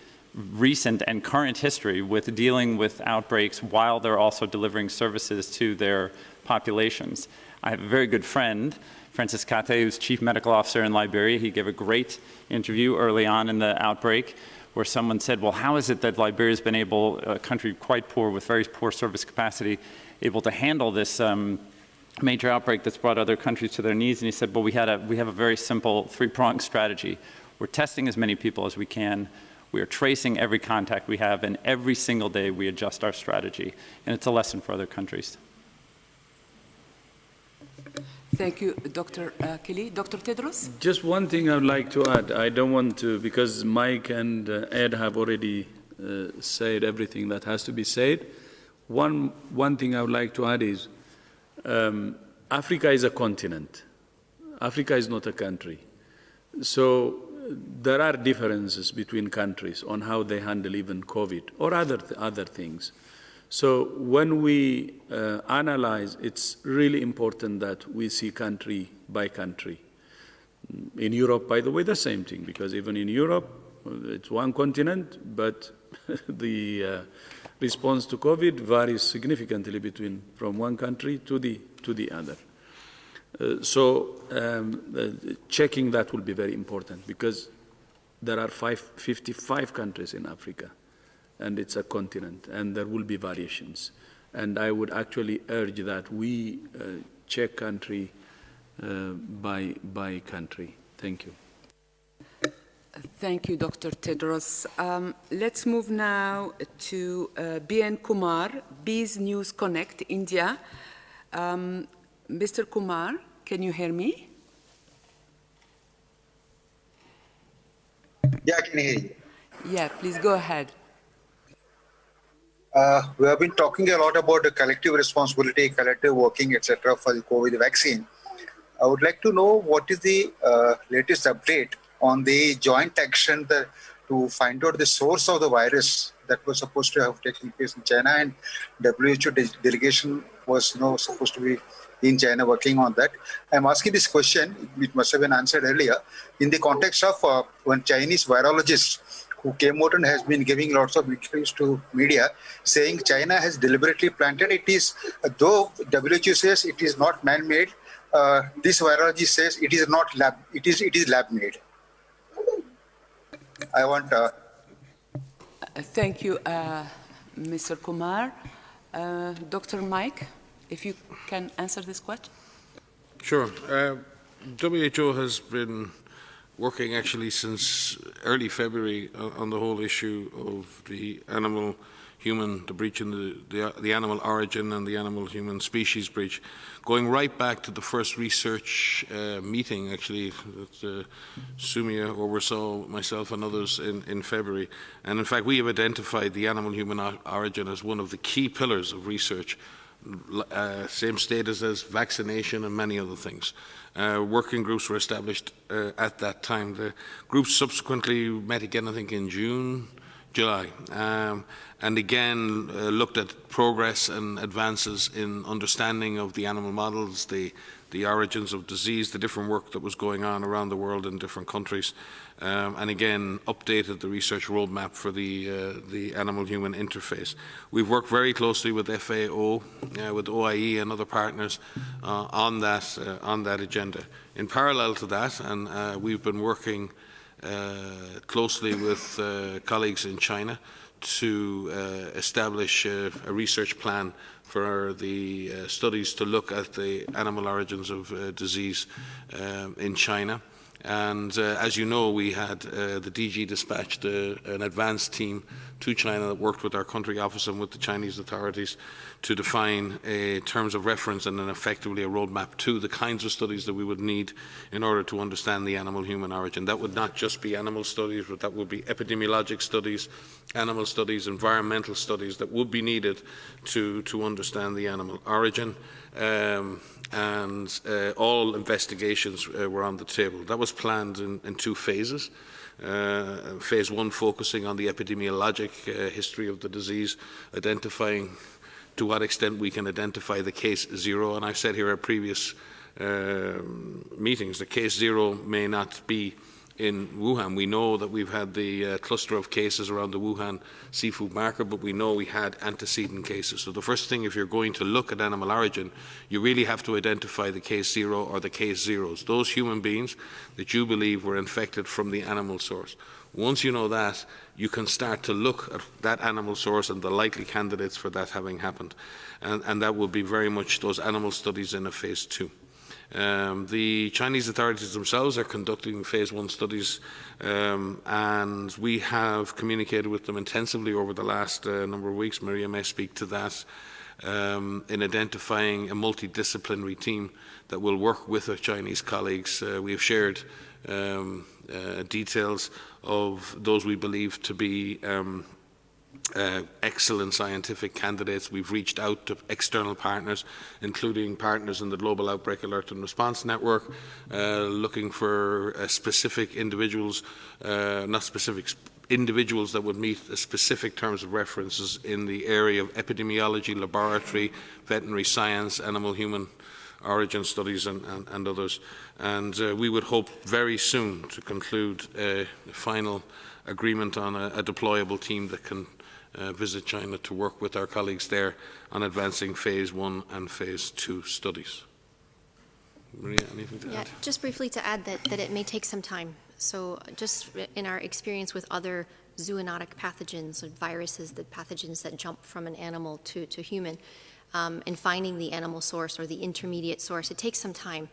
recent and current history, with dealing with outbreaks while they're also delivering services to their populations. I have a very good friend, Francis Kate, who's Chief Medical Officer in Liberia. He gave a great interview early on in the outbreak where someone said, well, how is it that Liberia's been able, a country quite poor with very poor service capacity, able to handle this major outbreak that's brought other countries to their knees? And he said, well, we have a very simple 3-pronged strategy. We're testing as many people as we can. We are tracing every contact we have, and every single day we adjust our strategy. And it's a lesson for other countries. Thank you, Dr. Kelly. Dr. Tedros? Just one thing I would like to add. I don't want to, because Mike and Ed have already said everything that has to be said. One thing I would like to add is Africa is a continent. Africa is not a country. So there are differences between countries on how they handle even COVID or other things. So when we analyze, it's really important that we see country by country. In Europe, by the way, the same thing, because even in Europe, it's one continent, but the response to COVID varies significantly from one country to the other. Checking that will be very important, because there are 55 countries in Africa, and it's a continent, and there will be variations. And I would actually urge that we check country by country. Thank you. Thank you, Dr. Tedros. Let's move now to BN Kumar, Bees News Connect, India. Mr. Kumar, can you hear me? Yeah, I can hear you. Yeah, please go ahead. We have been talking a lot about the collective responsibility, collective working, etc. for the COVID vaccine. I would like to know what is the latest update on the joint action to find out the source of the virus that was supposed to have taken place in China, and WHO delegation was supposed to be in China working on that. I'm asking this question, it must have been answered earlier, in the context of one Chinese virologist who came out and has been giving lots of interviews to media, saying China has deliberately planted. It is, though WHO says it is not man-made, this virologist says it is not lab. It is lab-made. I want. Thank you, Mr. Kumar. Dr. Mike, if you can answer this question. Sure. WHO has been working actually since early February on the whole issue of the animal-human, the breach in the animal origin and the animal-human species breach, going right back to the first research meeting, actually, that Sumia oversaw, myself and others in February. And in fact, we have identified the animal-human origin as one of the key pillars of research, same status as vaccination and many other things. Working groups were established at that time. The groups subsequently met again, I think, in July, and again looked at progress and advances in understanding of the animal models, the origins of disease, the different work that was going on around the world in different countries, and again updated the research roadmap for the animal-human interface. We've worked very closely with FAO, with OIE and other partners on that agenda. In parallel to that, and we've been working closely with colleagues in China to establish a research plan for the studies to look at the animal origins of disease in China. And as you know, we had the DG dispatched an advanced team to China that worked with our country office and with the Chinese authorities to define terms of reference and then effectively a roadmap to the kinds of studies that we would need in order to understand the animal-human origin. That would not just be animal studies, but that would be epidemiologic studies, animal studies, environmental studies that would be needed to understand the animal origin. And all investigations were on the table. That was planned in 2 phases. Phase 1 focusing on the epidemiologic history of the disease, identifying to what extent we can identify the case 0. And I've said here at previous meetings that case 0 may not be in Wuhan. We know that we've had the cluster of cases around the Wuhan seafood market, but we know we had antecedent cases. So the first thing, if you're going to look at animal origin, you really have to identify the case 0 or the case zeros, those human beings that you believe were infected from the animal source. Once you know that, you can start to look at that animal source and the likely candidates for that having happened. And that will be very much those animal studies in a phase 2. The Chinese authorities themselves are conducting phase 1 studies, and we have communicated with them intensively over the last number of weeks. Maria may speak to that, in identifying a multidisciplinary team that will work with our Chinese colleagues. We have shared details of those we believe to be excellent scientific candidates. We've reached out to external partners, including partners in the Global Outbreak Alert and Response Network, looking for specific individuals, not specific individuals that would meet specific terms of references in the area of epidemiology, laboratory, veterinary science, animal-human origin studies and others. And we would hope very soon to conclude a final agreement on a deployable team that can visit China to work with our colleagues there on advancing phase 1 and phase 2 studies. Maria, anything to add? Just briefly to add that it may take some time. So just in our experience with other zoonotic pathogens, or viruses, the pathogens that jump from an animal to human, and finding the animal source or the intermediate source, it takes some time.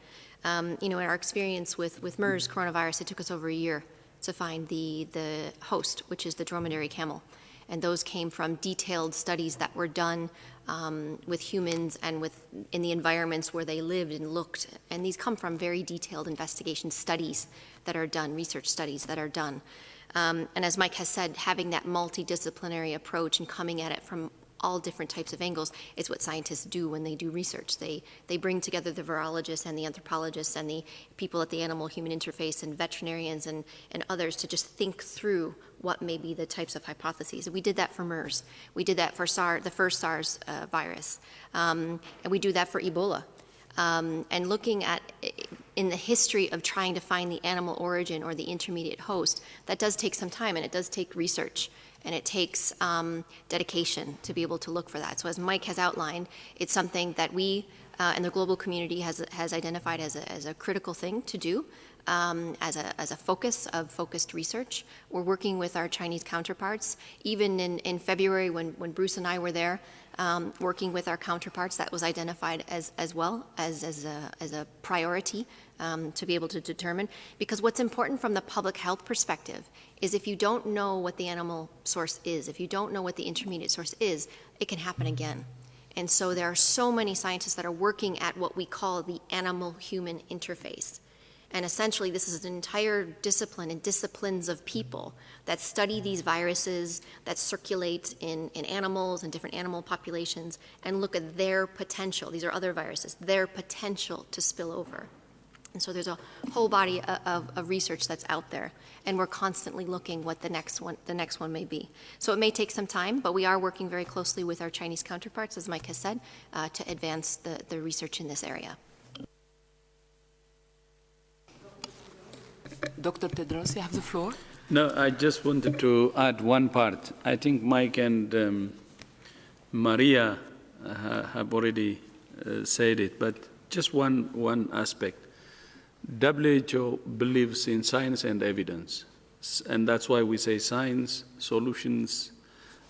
In our experience with MERS coronavirus, it took us over a year to find the host, which is the dromedary camel. And those came from detailed studies that were done with humans and in the environments where they lived and looked. And these come from very detailed investigation studies that are done, research studies that are done. And as Mike has said, having that multidisciplinary approach and coming at it from all different types of angles is what scientists do when they do research. They bring together the virologists and the anthropologists and the people at the animal-human interface and veterinarians and others to just think through what may be the types of hypotheses. We did that for MERS. We did that for the first SARS virus. And we do that for Ebola. And looking at, in the history of trying to find the animal origin or the intermediate host, that does take some time and it does take research. And it takes dedication to be able to look for that. So as Mike has outlined, it's something that we and the global community has identified as a critical thing to do, as a focus of focused research. We're working with our Chinese counterparts. Even in February when Bruce and I were there, working with our counterparts, that was identified as well as a priority to be able to determine. Because what's important from the public health perspective is if you don't know what the animal source is, if you don't know what the intermediate source is, it can happen again. And so there are so many scientists that are working at what we call the animal-human interface. And essentially, this is an entire discipline and disciplines of people that study these viruses that circulate in animals and different animal populations and look at their potential. These are other viruses, their potential to spill over. And so there's a whole body of research that's out there, and we're constantly looking what the next one may be. So it may take some time, but we are working very closely with our Chinese counterparts, as Mike has said, to advance the research in this area. Dr. Tedros, you have the floor. No, I just wanted to add one part. I think Mike and Maria have already said it, but just one aspect. WHO believes in science and evidence, and that's why we say science, solutions,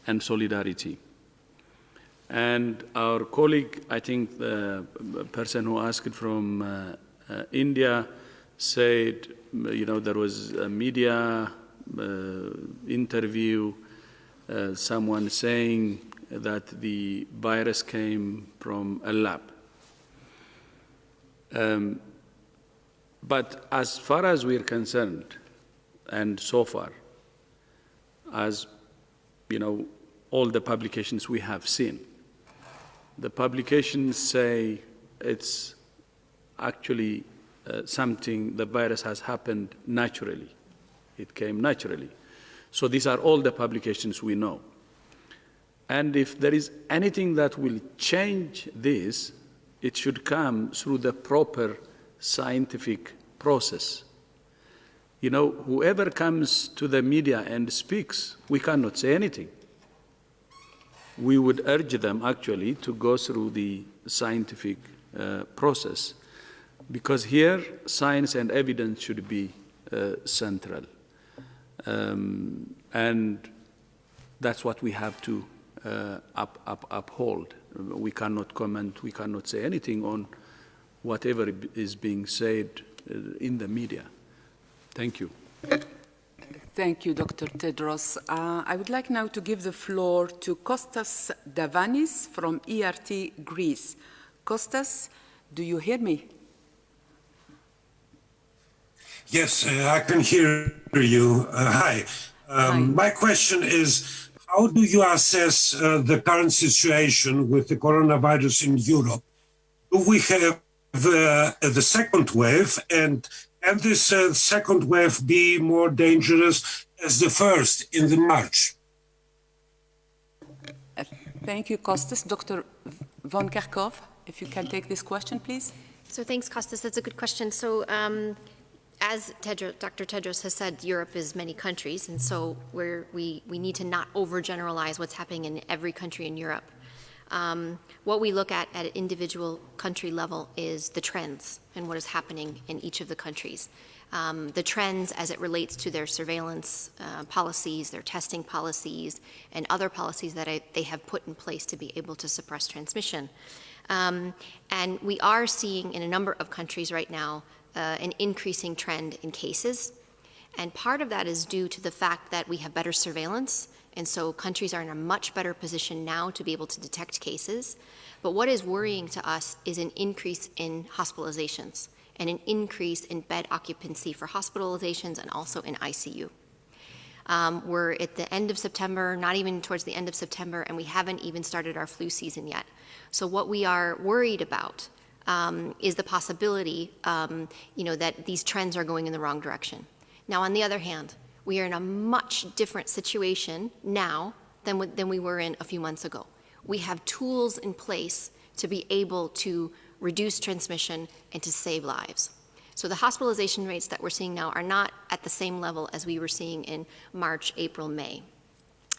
and solidarity. And our colleague, I think the person who asked from India, said, there was a media interview someone saying that the virus came from a lab. But as far as we're concerned, and so far, as you know, all the publications we have seen, the publications say it's actually something, the virus has happened naturally. It came naturally. So these are all the publications we know. And if there is anything that will change this, it should come through the proper scientific process. You know, whoever comes to the media and speaks, we cannot say anything. We would urge them actually to go through the scientific process, because here science and evidence should be central. And that's what we have to uphold. We cannot comment, we cannot say anything on whatever is being said in the media. Thank you. Thank you, Dr. Tedros. I would like now to give the floor to Kostas Davanis from ERT Greece. Kostas, do you hear me? Yes, I can hear you. Hi. Hi. My question is, how do you assess the current situation with the coronavirus in Europe? Do we have the second wave, and can this second wave be more dangerous as the first in the March? Thank you, Kostas. Dr. von Kerkhove, if you can take this question, please. So thanks, Kostas. That's a good question. So as Dr. Tedros has said, Europe is many countries, and so we need to not overgeneralize what's happening in every country in Europe. What we look at an individual country level is the trends and what is happening in each of the countries. The trends as it relates to their surveillance policies, their testing policies, and other policies that they have put in place to be able to suppress transmission. And we are seeing in a number of countries right now an increasing trend in cases. And part of that is due to the fact that we have better surveillance, and so countries are in a much better position now to be able to detect cases. But what is worrying to us is an increase in hospitalizations and an increase in bed occupancy for hospitalizations and also in ICU. We're at the end of September, not even towards the end of September, and we haven't even started our flu season yet. So what we are worried about is the possibility, that these trends are going in the wrong direction. Now, on the other hand, we are in a much different situation now than we were in a few months ago. We have tools in place to be able to reduce transmission and to save lives. So the hospitalization rates that we're seeing now are not at the same level as we were seeing in March, April, May.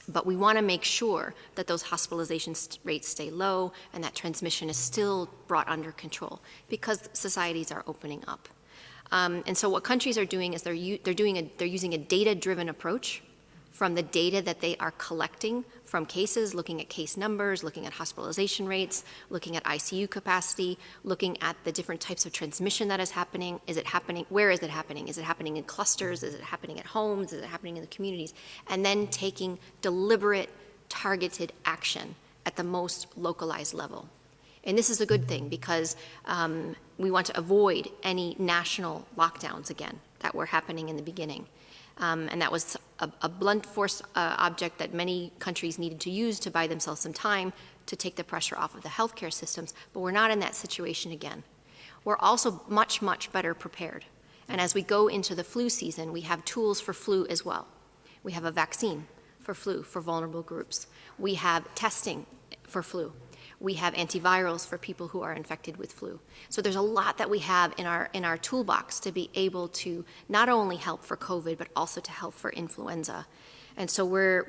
But we want to make sure that those hospitalization rates stay low and that transmission is still brought under control because societies are opening up. And so what countries are doing is they're using a data-driven approach from the data that they are collecting from cases, looking at case numbers, looking at hospitalization rates, looking at ICU capacity, looking at the different types of transmission that is happening. Is it happening? Where is it happening? Is it happening in clusters? Is it happening at homes? Is it happening in the communities? And then taking deliberate, targeted action at the most localized level. And this is a good thing because we want to avoid any national lockdowns again that were happening in the beginning. And that was a blunt force object that many countries needed to use to buy themselves some time to take the pressure off of the healthcare systems, but we're not in that situation again. We're also much, much better prepared. And as we go into the flu season, we have tools for flu as well. We have a vaccine for flu for vulnerable groups. We have testing for flu. We have antivirals for people who are infected with flu. So there's a lot that we have in our toolbox to be able to not only help for COVID, but also to help for influenza. And so we're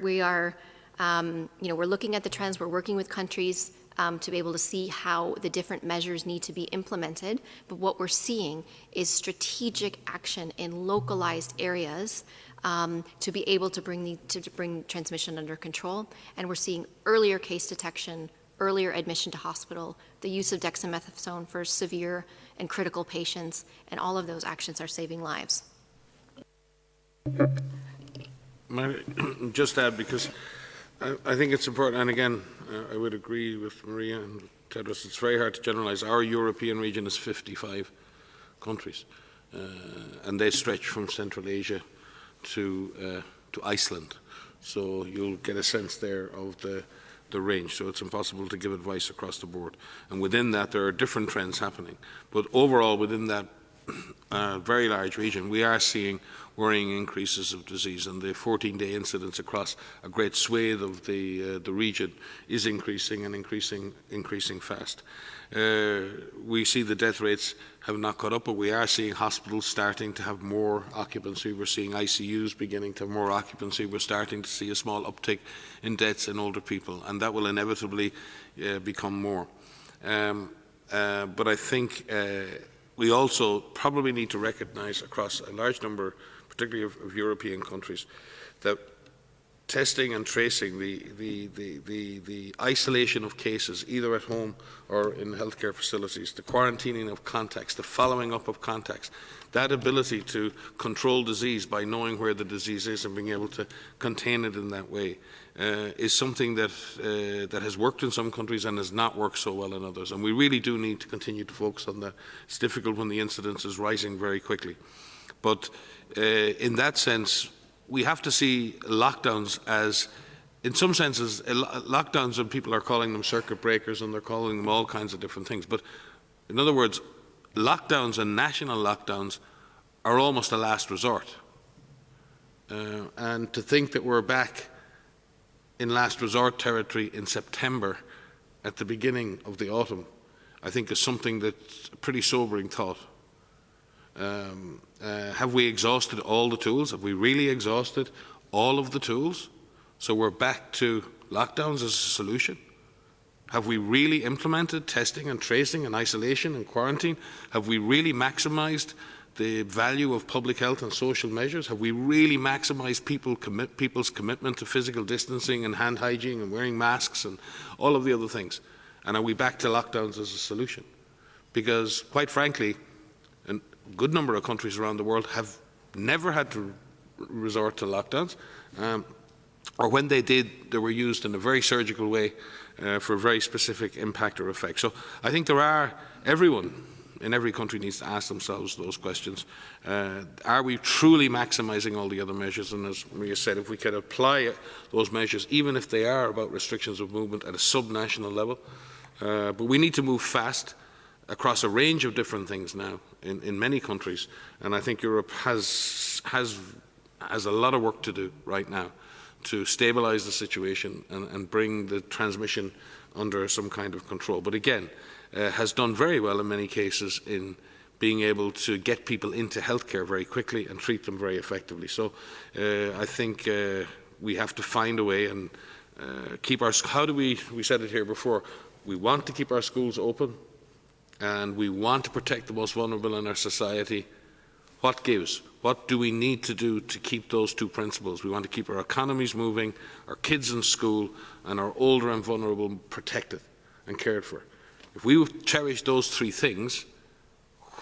looking at the trends. We're working with countries to be able to see how the different measures need to be implemented. But what we're seeing is strategic action in localized areas to be able to bring transmission under control. And we're seeing earlier case detection, earlier admission to hospital, the use of dexamethasone for severe and critical patients, and all of those actions are saving lives. Just add, because I think it's important, and again, I would agree with Maria and Tedros, it's very hard to generalize. Our European region is 55 countries, and they stretch from Central Asia to Iceland. So you'll get a sense there of the range. So it's impossible to give advice across the board. And within that, there are different trends happening. But overall, within that very large region, we are seeing worrying increases of disease, and the 14-day incidence across a great swathe of the region is increasing and increasing fast. We see the death rates have not caught up, but we are seeing hospitals starting to have more occupancy. We're seeing ICUs beginning to have more occupancy. We're starting to see a small uptick in deaths in older people, and that will inevitably become more. But I think we also probably need to recognise across a large number, particularly of European countries, that testing and tracing, the isolation of cases, either at home or in healthcare facilities, the quarantining of contacts, the following up of contacts, that ability to control disease by knowing where the disease is and being able to contain it in that way is something that that has worked in some countries and has not worked so well in others. And we really do need to continue to focus on that. It's difficult when the incidence is rising very quickly. But in that sense, we have to see lockdowns as, in some senses, lockdowns, and people are calling them circuit breakers and they're calling them all kinds of different things. But in other words, lockdowns and national lockdowns are almost a last resort. And to think that we're back in last resort territory in September at the beginning of the autumn, I think is something that's a pretty sobering thought. Have we exhausted all the tools? Have we really exhausted all of the tools? So we're back to lockdowns as a solution? Have we really implemented testing and tracing and isolation and quarantine? Have we really maximized the value of public health and social measures? Have we really maximized people's commitment to physical distancing and hand hygiene and wearing masks and all of the other things? And are we back to lockdowns as a solution? Because, quite frankly, a good number of countries around the world have never had to resort to lockdowns, or when they did, they were used in a very surgical way for a very specific impact or effect. So I think everyone in every country needs to ask themselves those questions. Are we truly maximising all the other measures? And as Maria said, if we can apply those measures, even if they are about restrictions of movement at a sub-national level, but we need to move fast across a range of different things now in many countries, and I think Europe has a lot of work to do right now to stabilise the situation and bring the transmission under some kind of control. But again, has done very well in many cases in being able to get people into healthcare very quickly and treat them very effectively. So I think we have to find a way and keep our, we said it here before, we want to keep our schools open, and we want to protect the most vulnerable in our society. What gives? What do we need to do to keep those two principles? We want to keep our economies moving, our kids in school, and our older and vulnerable protected and cared for. If we cherish those three things,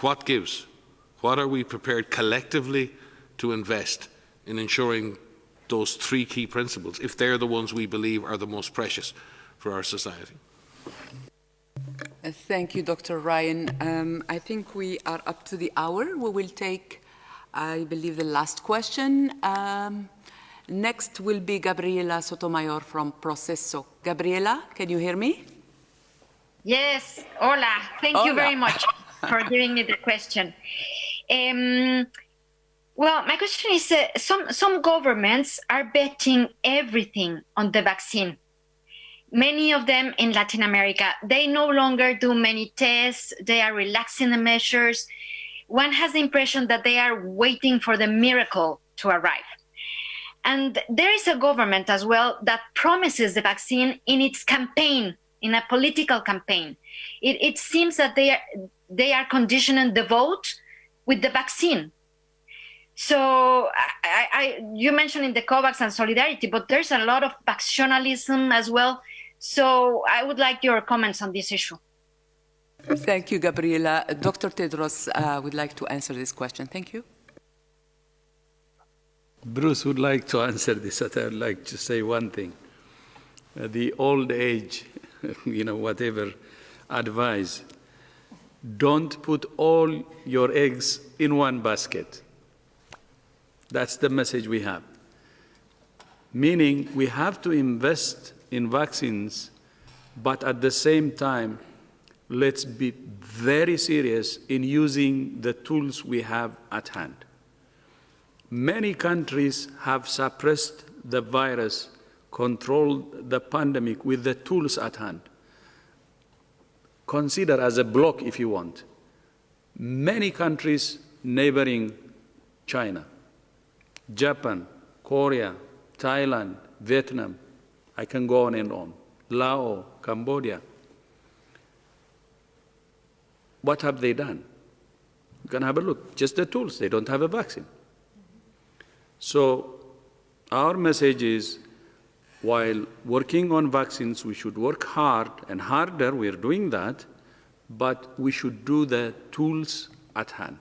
what gives? What are we prepared collectively to invest in ensuring those three key principles, if they're the ones we believe are the most precious for our society? Thank you, Dr. Ryan. I think we are up to the hour. We will take, I believe, the last question. Next will be Gabriela Sotomayor from Proceso. Gabriela, can you hear me? Yes, hola. Thank you very much for giving me the question. Well, my question is, some governments are betting everything on the vaccine. Many of them in Latin America, they no longer do many tests. They are relaxing the measures. One has the impression that they are waiting for the miracle to arrive. And there is a government as well that promises the vaccine in its campaign, in a political campaign. It seems that they are conditioning the vote with the vaccine. So you mentioned in the COVAX and solidarity, but there's a lot of factionalism as well. So I would like your comments on this issue. Thank you, Gabriela. Dr. Tedros would like to answer this question. Thank you. Bruce would like to answer this, but I would like to say one thing. the old age, whatever advice. Don't put all your eggs in one basket. That's the message we have. Meaning we have to invest in vaccines, but at the same time, let's be very serious in using the tools we have at hand. Many countries have suppressed the virus, controlled the pandemic with the tools at hand. Consider as a block, if you want, many countries neighboring China, Japan, Korea, Thailand, Vietnam, I can go on and on, Laos, Cambodia. What have they done? You can have a look, just the tools, they don't have a vaccine. So our message is, while working on vaccines, we should work hard and harder, we're doing that, but we should do the tools at hand.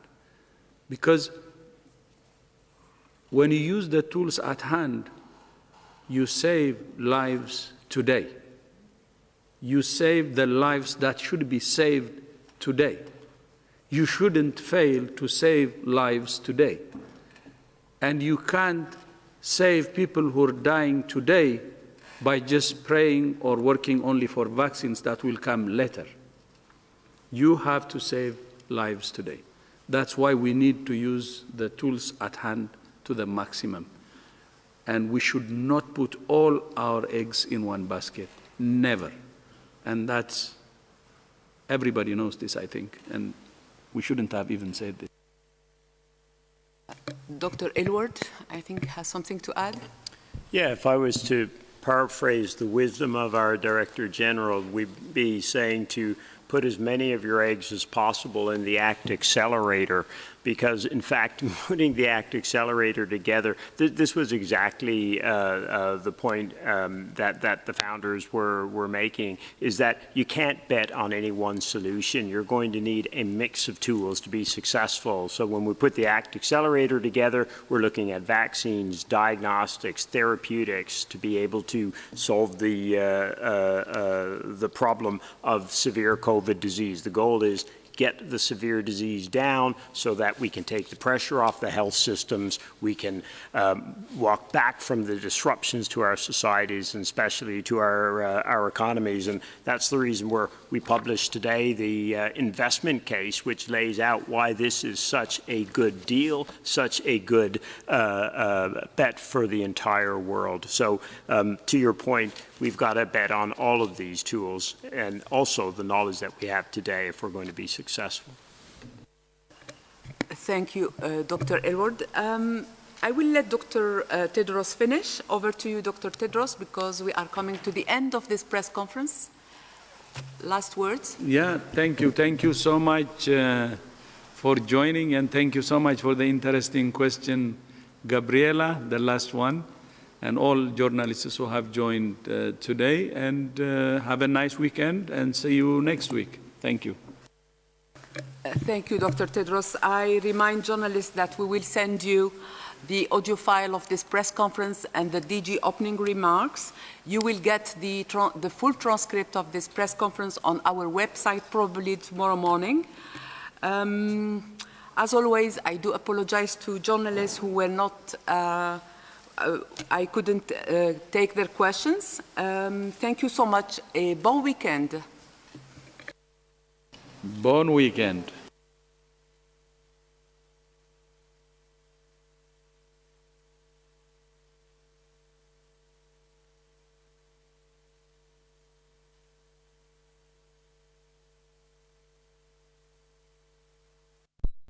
Because when you use the tools at hand, you save lives today. You save the lives that should be saved today. You shouldn't fail to save lives today. And you can't save people who are dying today by just praying or working only for vaccines that will come later. You have to save lives today. That's why we need to use the tools at hand to the maximum. And we should not put all our eggs in one basket, never. And that's, everybody knows this, I think, and we shouldn't have even said this. Dr. Aylward, I think, has something to add. Yeah, if I was to paraphrase the wisdom of our Director General, we'd be saying to put as many of your eggs as possible in the ACT Accelerator, because in fact, putting the ACT Accelerator together, this was exactly the point that the founders were making, is that you can't bet on any one solution. You're going to need a mix of tools to be successful. So when we put the ACT Accelerator together, we're looking at vaccines, diagnostics, therapeutics to be able to solve the problem of severe COVID disease. The goal is get the severe disease down so that we can take the pressure off the health systems, we can walk back from the disruptions to our societies and especially to our economies. And that's the reason we published today the investment case, which lays out why this is such a good deal, such a good bet for the entire world. So to your point, we've got to bet on all of these tools and also the knowledge that we have today if we're going to be successful. Thank you, Dr. Aylward. I will let Dr. Tedros finish. Over to you, Dr. Tedros, because we are coming to the end of this press conference. Last words. Yeah, thank you. Thank you so much for joining, and thank you so much for the interesting question, Gabriela, the last one, and all journalists who have joined today. And have a nice weekend, and see you next week. Thank you. Thank you, Dr. Tedros. I remind journalists that we will send you the audio file of this press conference and the DG opening remarks. You will get the full transcript of this press conference on our website probably tomorrow morning. As always, I do apologize to journalists who were not, I couldn't take their questions. Thank you so much. A bon weekend. Bon weekend.